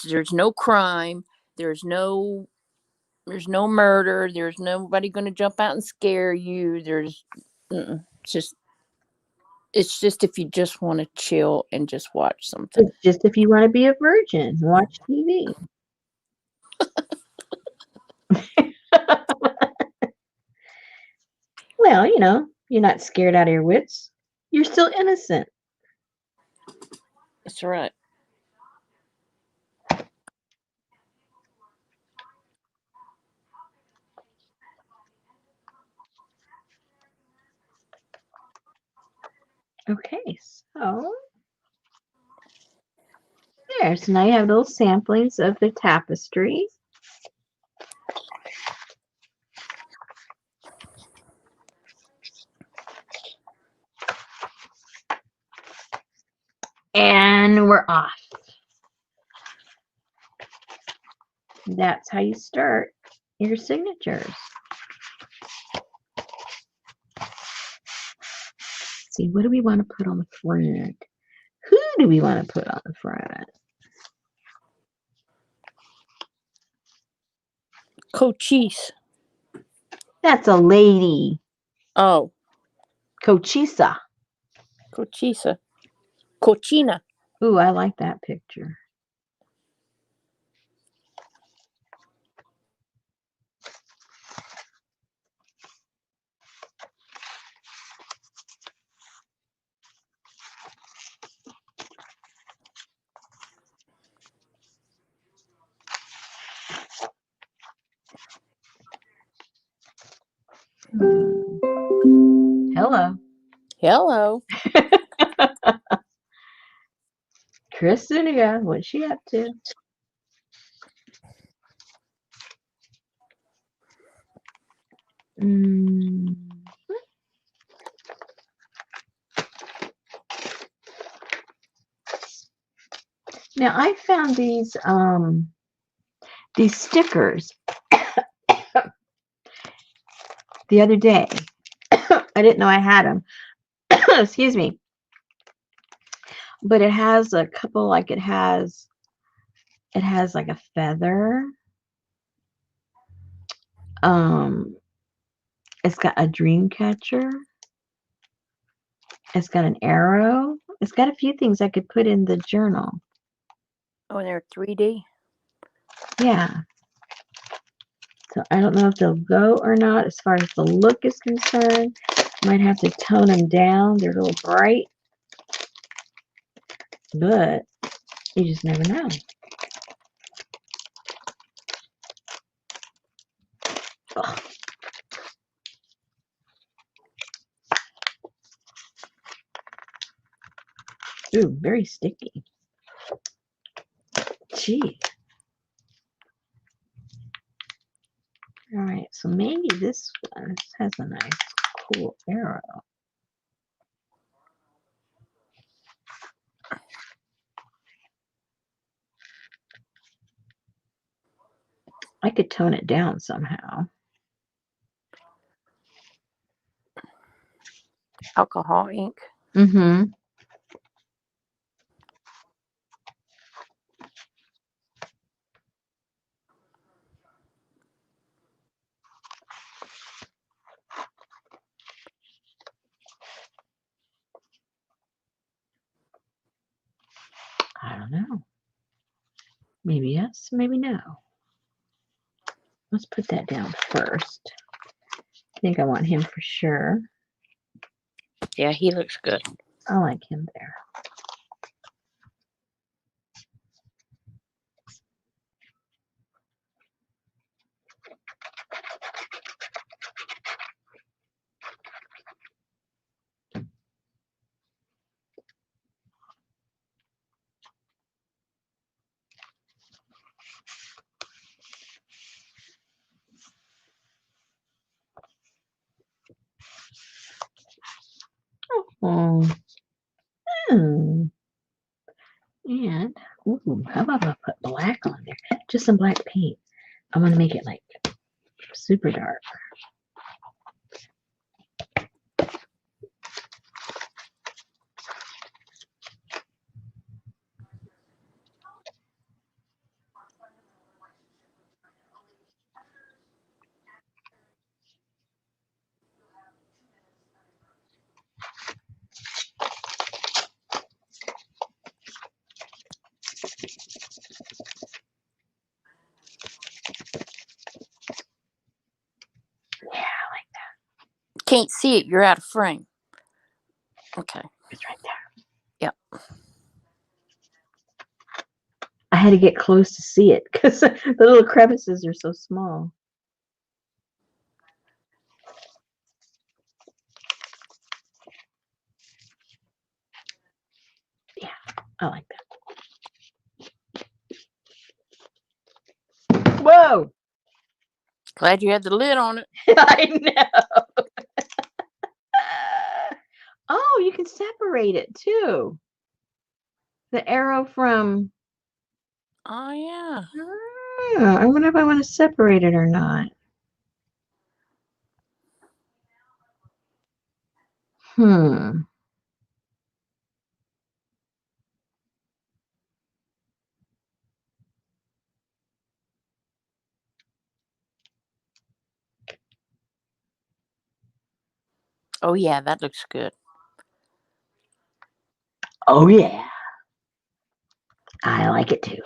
There's no crime. There's no murder. There's nobody going to jump out and scare you. It's just if you just want to chill and just watch something. It's just if you want to be a virgin, watch TV. Well, you're not scared out of your wits. You're still innocent. That's right. Okay, so there. So now you have little samplings of the tapestry. And we're off. That's how you start your signatures. See, what do we want to put on the front? Who do we want to put on the front? Cochise. That's a lady. Oh. Cochisa. Cochisa. Cochina. Ooh, I like that picture. Hello. Hello. Chris Zuniga, what's she up to? Now I found these stickers the other day. I didn't know I had them. Excuse me. But it has a couple, like it has like a feather. It's got a dream catcher. It's got an arrow. It's got a few things I could put in the journal. Oh, and they're 3D. Yeah. So I don't know if they'll go or not as far as the look is concerned. Might have to tone them down. They're a little bright. But you just never know. Ugh. Ooh, very sticky. Gee. All right, so maybe this one has a nice, cool arrow. I could tone it down somehow. Alcohol ink. Mm-hmm. I don't know. Maybe yes, maybe no. Let's put that down first. I think I want him for sure. Yeah, he looks good. I like him there. Oh. And ooh, how about I put black on there? Just some black paint. I want to make it like super dark. Can't see it. You're out of frame. Okay. It's right there. Yep. I had to get close to see it because the little crevices are so small. Yeah, I like that. Whoa! Glad you had the lid on it. I know. Oh, you can separate it too. The arrow from. Oh, yeah. I wonder if I want to separate it or not. Oh, yeah. That looks good. Oh, yeah. I like it too.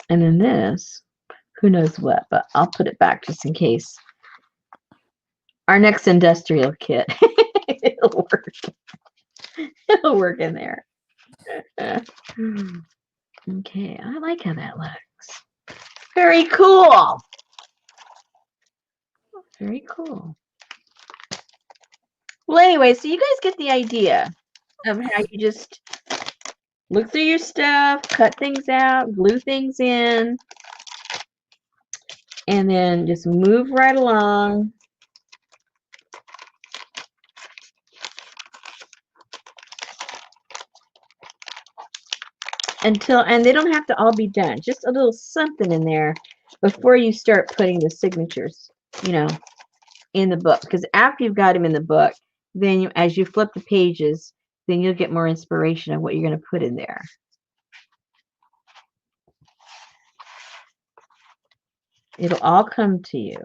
And then this, who knows what, but I'll put it back just in case. Our next industrial kit. It'll work. It'll work in there. Okay, I like how that looks. Very cool. Very cool. Well, anyway, so you guys get the idea of how you just look through your stuff, cut things out, glue things in, and then just move right along. And they don't have to all be done. Just a little something in there before you start putting the signatures, in the book. Because after you've got them in the book, then as you flip the pages, then you'll get more inspiration of what you're going to put in there. It'll all come to you.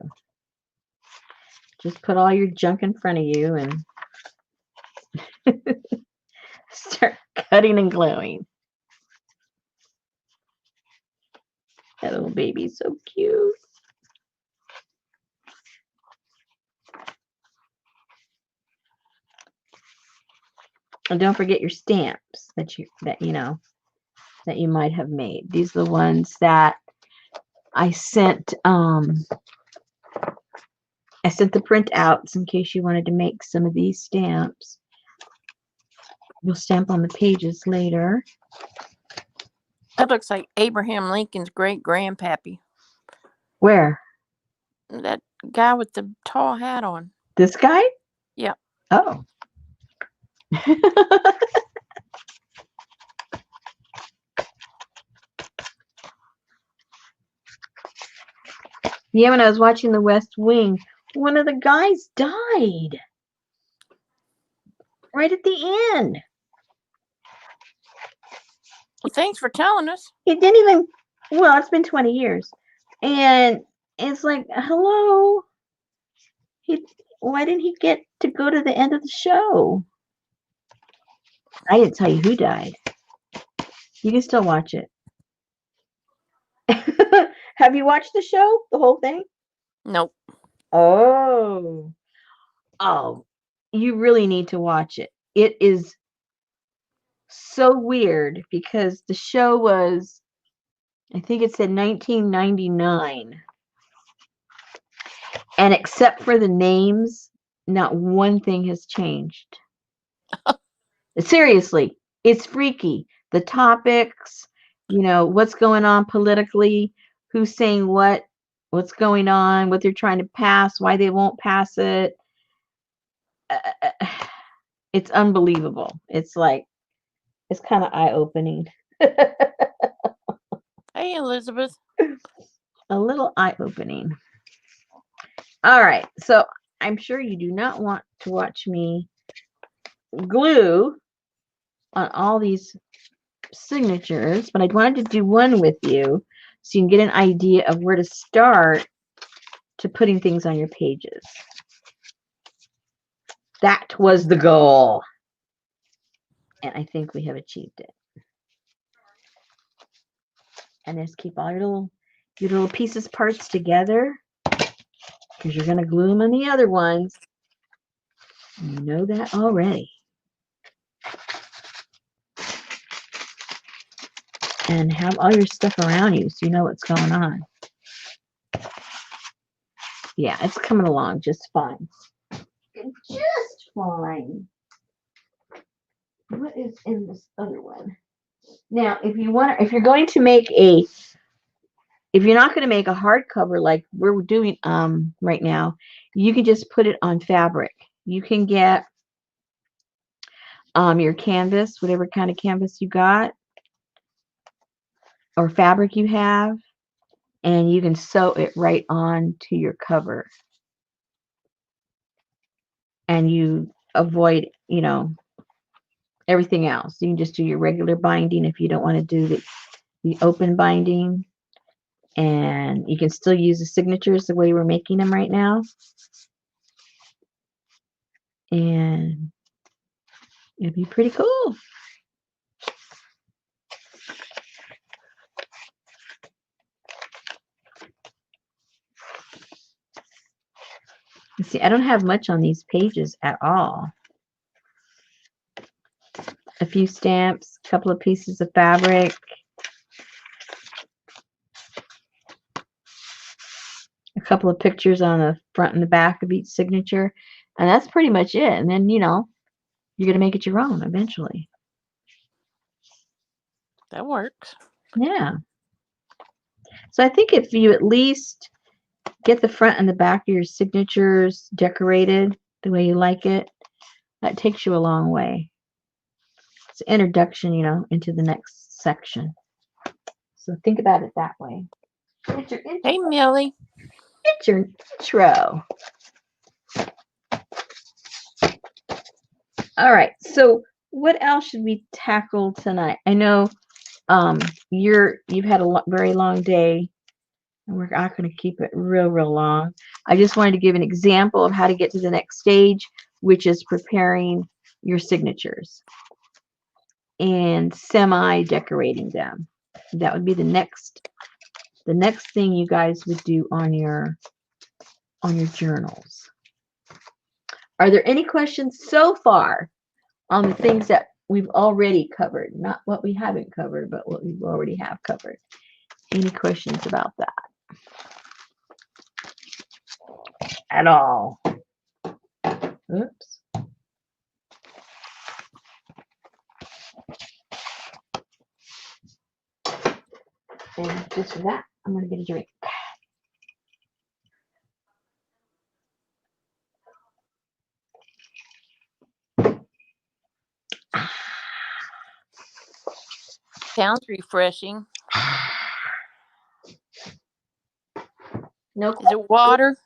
Just put all your junk in front of you and start cutting and gluing. That little baby's so cute. And don't forget your stamps that you might have made. These are the ones that I sent. I sent the printouts in case you wanted to make some of these stamps. You'll stamp on the pages later. That looks like Abraham Lincoln's great grandpappy. Where? That guy with the tall hat on. This guy? Yeah. Oh. Yeah, when I was watching The West Wing, one of the guys died right at the end. Well, thanks for telling us. He didn't even, well, it's been 20 years. And it's like, hello? Why didn't he get to go to the end of the show? I didn't tell you who died. You can still watch it. Have you watched the show, the whole thing? Nope. Oh, you really need to watch it. It is so weird because the show was, I think it said 1999. And except for the names, not one thing has changed. Seriously, it's freaky. The topics, what's going on politically, who's saying what's going on, what they're trying to pass, why they won't pass it. It's unbelievable. It's kind of eye-opening. Hey, Elizabeth. A little eye-opening. All right, so I'm sure you do not want to watch me glue on all these signatures, but I wanted to do one with you so you can get an idea of where to start to putting things on your pages. That was the goal. And I think we have achieved it. And just keep all your little pieces, parts together, because you're going to glue them on the other ones. You know that already. And have all your stuff around you so you know what's going on. Yeah, it's coming along just fine. Just fine. What is in this other one? Now, if you're not going to make a hardcover like we're doing right now, you can just put it on fabric. You can get your canvas, whatever kind of canvas you got, or fabric you have, and you can sew it right on to your cover. And you avoid, everything else. You can just do your regular binding if you don't want to do the open binding. And you can still use the signatures the way we're making them right now. And it'll be pretty cool. See, I don't have much on these pages at all. A few stamps, a couple of pieces of fabric, a couple of pictures on the front and the back of each signature, and that's pretty much it. And then, you're going to make it your own eventually. That works. Yeah. So I think if you at least get the front and the back of your signatures decorated the way you like it, that takes you a long way. It's an introduction, into the next section. So think about it that way. It's your intro. Hey, Millie. It's your intro. All right. So what else should we tackle tonight? I know you've had a very long day, and we're not going to keep it real long. I just wanted to give an example of how to get to the next stage, which is preparing your signatures and semi-decorating them. That would be the next thing you guys would do on your journals. Are there any questions so far on the things that we've already covered? Not what we haven't covered, but what we already have covered. Any questions about that at all? Oops. And just for that, I'm going to get a drink. Sounds refreshing. No. Is it water?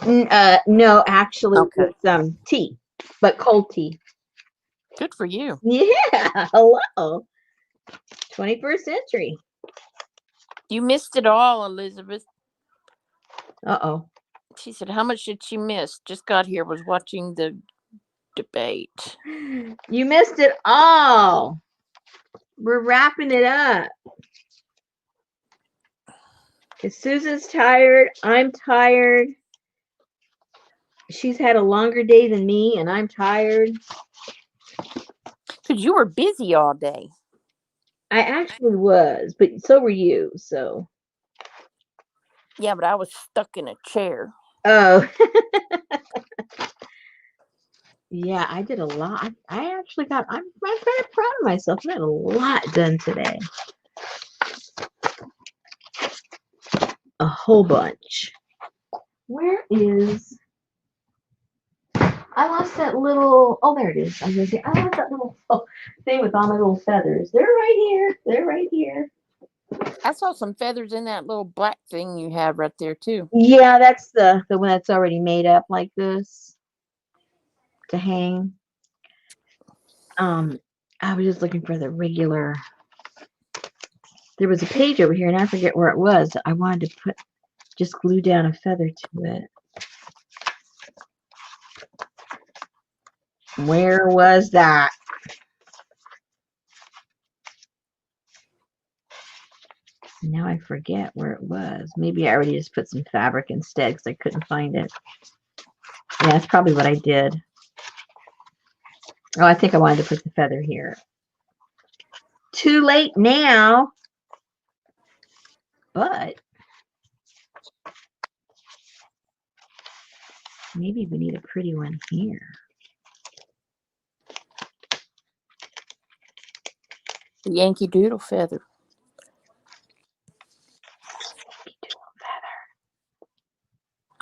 No, actually, Okay. it's tea, but cold tea. Good for you. Yeah. Hello. 21st century. You missed it all, Elizabeth. Uh-oh. She said, how much did she miss? Just got here, was watching the debate. You missed it all. We're wrapping it up. Susan's tired. I'm tired. She's had a longer day than me, and I'm tired. Because you were busy all day. I actually was, but so were you, so. Yeah, but I was stuck in a chair. Oh. Yeah, I did a lot. I actually I'm very proud of myself. I got a lot done today. A whole bunch. Where is... I lost that little... Oh, there it is. I was going to say, I lost that little thing with all my little feathers. They're right here. They're right here. I saw some feathers in that little black thing you have right there, too. Yeah, that's the one that's already made up like this to hang. I was just looking for the regular... There was a page over here, and I forget where it was. I wanted to just glue down a feather to it. Where was that? Now I forget where it was. Maybe I already just put some fabric instead because I couldn't find it. Yeah, that's probably what I did. Oh, I think I wanted to put the feather here. Too late now. But maybe we need a pretty one here. The Yankee Doodle feather.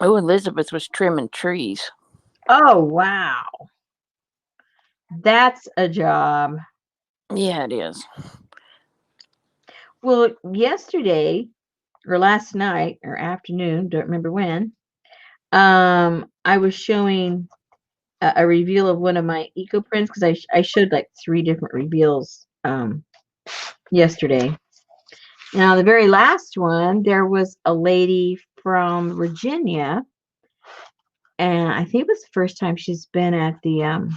Oh, Elizabeth was trimming trees. Oh, wow. That's a job. Yeah, it is. Well, yesterday or last night or afternoon, don't remember when, I was showing a reveal of one of my eco prints because I showed like 3 different reveals yesterday. Now, the very last one, there was a lady from Virginia, and I think it was the first time she's been at the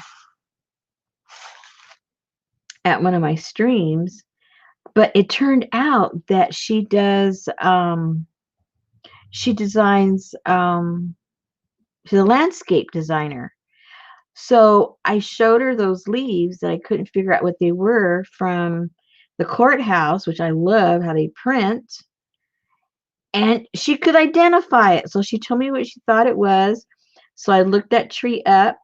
at one of my streams. But it turned out that she does she designs she's a landscape designer. So I showed her those leaves that I couldn't figure out what they were from the courthouse, which I love how they print. And she could identify it. So she told me what she thought it was. So I looked that tree up.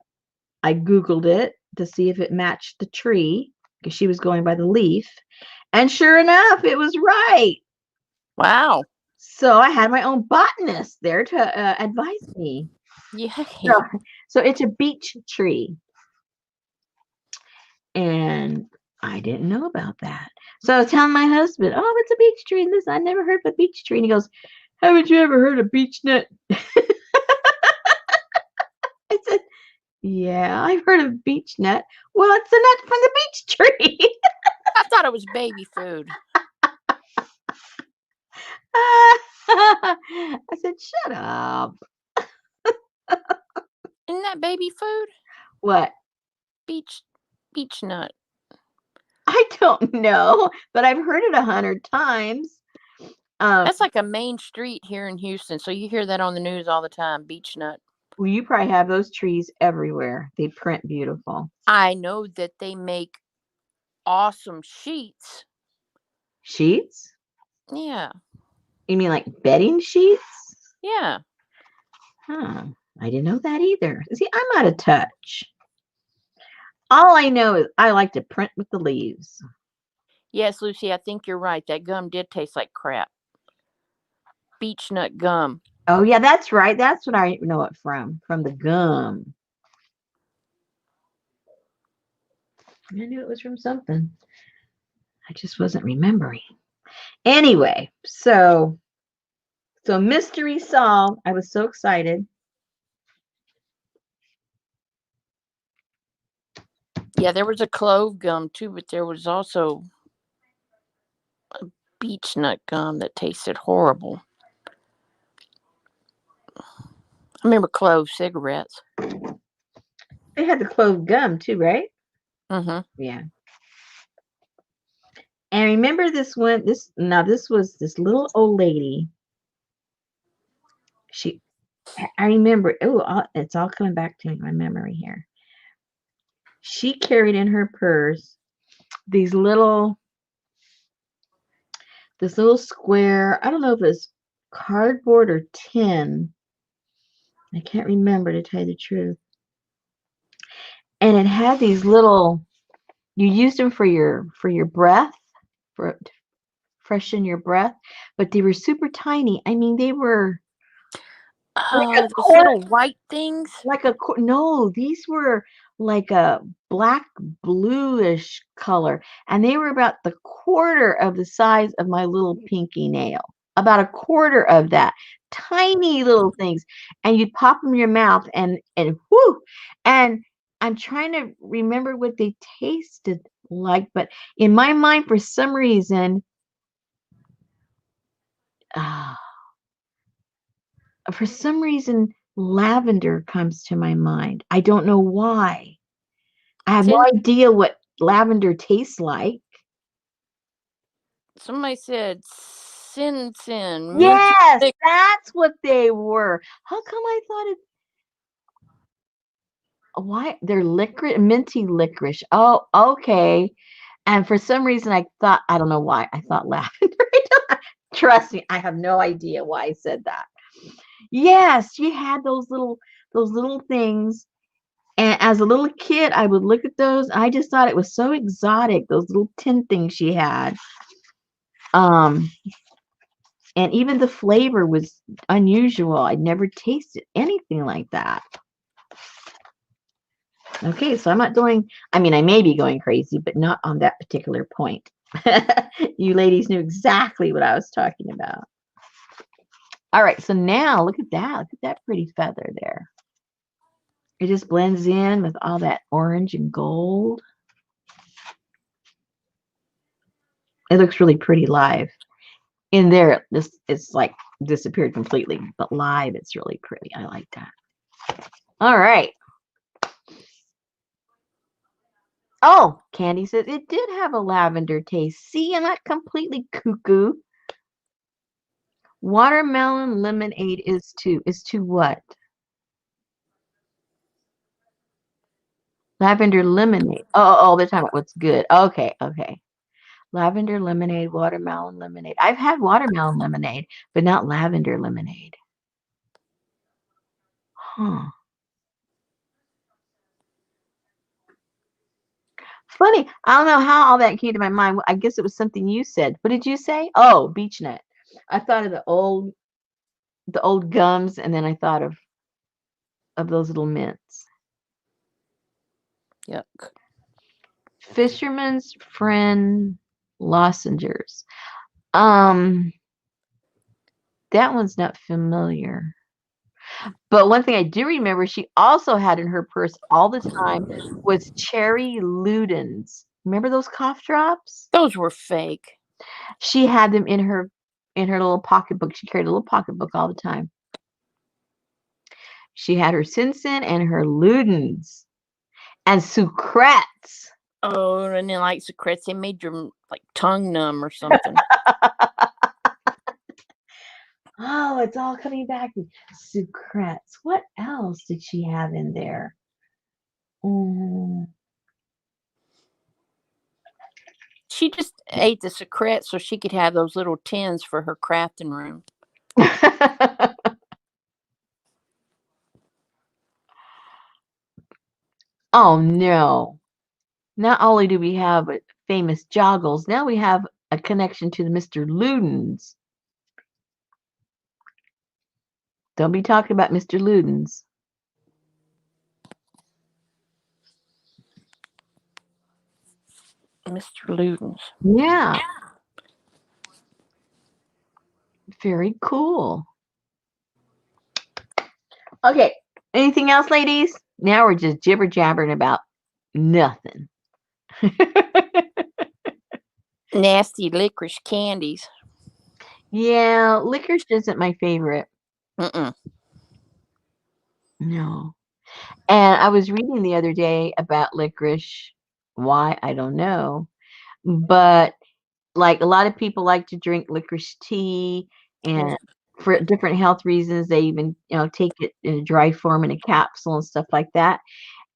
I Googled it to see if it matched the tree because she was going by the leaf. And sure enough, it was right. Wow. So I had my own botanist there to advise me. Yay. So it's a beech tree. And I didn't know about that. So I was telling my husband, oh, it's a beech tree. And this, I never heard of a beech tree. And he goes, haven't you ever heard of beech nut? I said, yeah, I've heard of beech nut. Well, it's the nut from the beech tree. I thought it was baby food. I said, shut up. Isn't that baby food? What? Beech nut. I don't know, but I've heard it 100 times. That's like a main street here in Houston. So you hear that on the news all the time. Beech nut. Well, you probably have those trees everywhere. They print beautiful. I know that they make awesome sheets. Sheets? Yeah. You mean like bedding sheets? Yeah. Huh. I didn't know that either. See, I'm out of touch. All I know is I like to print with the leaves. Yes, Lucy, I think you're right. That gum did taste like crap. Beech nut gum. Oh, yeah, that's right. That's what I know it from the gum. I knew it was from something. I just wasn't remembering. Anyway, so mystery solved. I was so excited. Yeah, there was a clove gum too, but there was also a beech nut gum that tasted horrible. I remember clove cigarettes. They had the clove gum too, right? Mm-hmm. Yeah. And remember this one, this was this little old lady. I remember, it's all coming back to my memory here. She carried in her purse these this little square, I don't know if it's cardboard or tin. I can't remember, to tell you the truth. And it had these little, you used them for your breath, for to freshen your breath, but they were super tiny. I mean, they were like a Those little white things. no, these were like a black bluish color, and they were about the quarter of the size of my little pinky nail, about a quarter of that, tiny little things, and you'd pop them in your mouth, and whoo, and I'm trying to remember what they tasted like, but in my mind, for some reason, uh, lavender comes to my mind. I don't know why. I have no idea what lavender tastes like. Somebody said sin. Yes, that's what they were. How come I thought it? Why they're minty licorice. Oh, okay. And for some reason, I don't know why I thought lavender. Trust me, I have no idea why I said that. Yes, she had those little things. And as a little kid, I would look at those. I just thought it was so exotic, those little tin things she had. And even the flavor was unusual. I'd never tasted anything like that. Okay, so I'm not doing, I mean, I may be going crazy, but not on that particular point. You ladies knew exactly what I was talking about. All right, so now look at that. Look at that pretty feather there. It just blends in with all that orange and gold. It looks really pretty live. In there, it's like disappeared completely, but live, it's really pretty. I like that. All right. Oh, Candy says it did have a lavender taste. See, I'm not completely cuckoo. Watermelon lemonade is to what? Lavender lemonade. Oh, they're talking about what's good. Okay. Lavender lemonade, watermelon lemonade. I've had watermelon lemonade, but not lavender lemonade. Huh. Funny. I don't know how all that came to my mind. I guess it was something you said. What did you say? Oh, beech nut. I thought of the old gums, and then I thought of those little mints. Yuck. Fisherman's Friend lozenges. That one's not familiar. But one thing I do remember she also had in her purse all the time was cherry Ludens. Remember those cough drops? Those were fake. She had them in her little pocketbook. She carried a little pocketbook all the time. She had her Sinsen and her Ludens and Sucrets. Oh, and then like secrets, they made your like tongue numb or something. Oh, it's all coming back. Sucrets. What else did she have in there? She just ate the secrets so she could have those little tins for her crafting room. Oh no. Not only do we have famous Joggles, now we have a connection to the Mr. Ludens. Don't be talking about Mr. Ludens. Mr. Ludens. Yeah. Very cool. Okay. Anything else, ladies? Now we're just jibber jabbering about nothing. Nasty licorice candies. Yeah, licorice isn't my favorite. Mm-mm. No. And I was reading the other day about licorice. Why? I don't know. But like a lot of people like to drink licorice tea, and for different health reasons, they even, take it in a dry form in a capsule and stuff like that.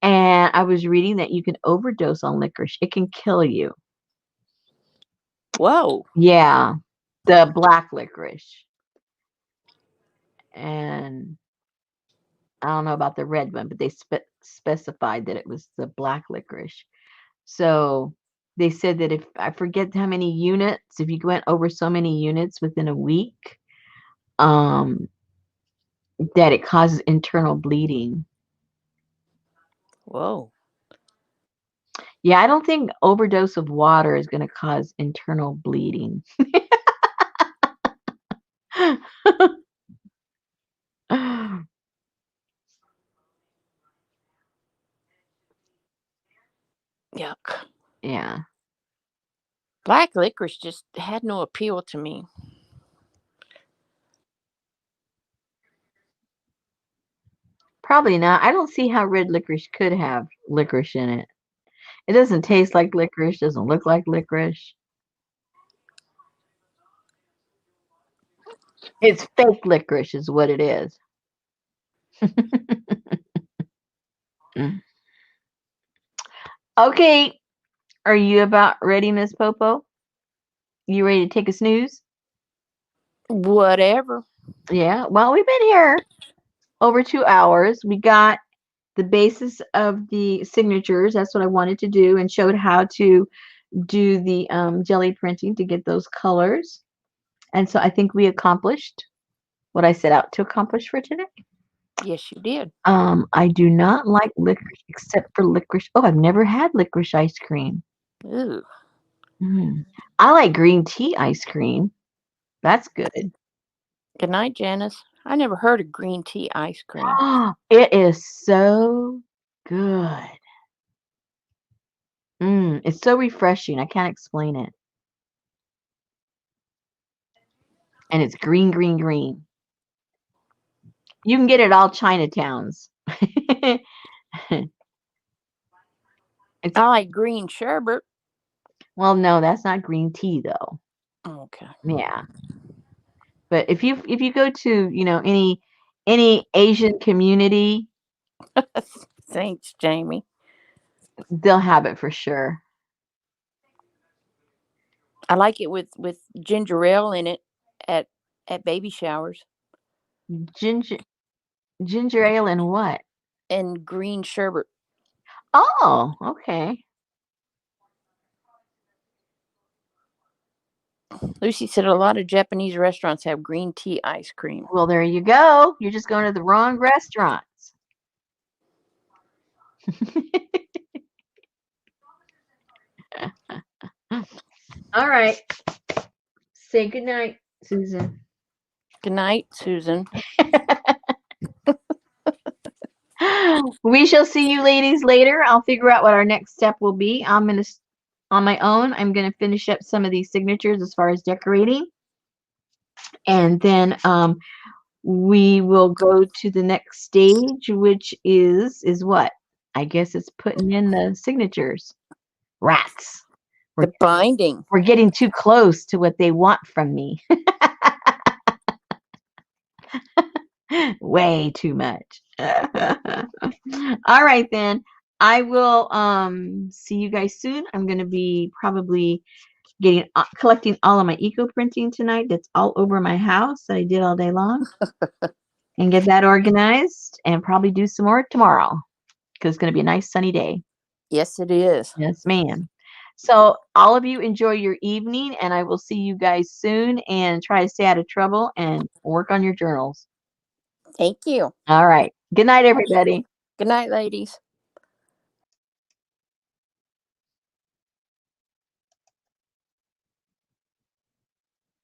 And I was reading that you can overdose on licorice. It can kill you. Whoa. Yeah, the black licorice. And I don't know about the red one, but they specified that it was the black licorice. So they said that if I forget how many units, if you went over so many units within a week, um, that it causes internal bleeding. Whoa. Yeah, I don't think overdose of water is going to cause internal bleeding. Yuck. Yeah. Black licorice just had no appeal to me. Probably not. I don't see how red licorice could have licorice in it. It doesn't taste like licorice, doesn't look like licorice. It's fake licorice is what it is. Okay. Are you about ready, Miss Popo? You ready to take a snooze? Whatever. Yeah. Well, we've been here over 2 hours. We got the basis of the signatures. That's what I wanted to do, and showed how to do the jelly printing to get those colors. And so I think we accomplished what I set out to accomplish for today. Yes, you did. I do not like licorice except for licorice. Oh, I've never had licorice ice cream. Ooh. I like green tea ice cream. That's good. Good night, Janice. I never heard of green tea ice cream. It is so good. It's so refreshing. I can't explain it. And it's green, green, green. You can get it all Chinatowns. It's I like green sherbet. well, no, that's not green tea though. Okay. Yeah. But if you go to, any Asian community, Thanks, Jamie. they'll have it for sure. I like it with ginger ale in it at baby showers Ginger ginger ale and what? and green sherbet. Oh, okay. Lucy said a lot of Japanese restaurants have green tea ice cream. Well, there you go. You're just going to the wrong restaurants. All right. Say good night, Susan. Good night, Susan. We shall see you ladies later. I'll figure out what our next step will be. On my own, I'm gonna finish up some of these signatures as far as decorating. And then we will go to the next stage, which is what? I guess it's putting in the signatures. Rats. The binding. We're getting too close to what they want from me. Way too much. All right then. I will see you guys soon. I'm going to be probably collecting all of my eco printing tonight. That's all over my house that I did all day long. And get that organized and probably do some more tomorrow because it's going to be a nice sunny day. Yes, it is. Yes, ma'am. So all of you enjoy your evening, and I will see you guys soon, and try to stay out of trouble and work on your journals. Thank you. All right. Good night, everybody. Good night, ladies.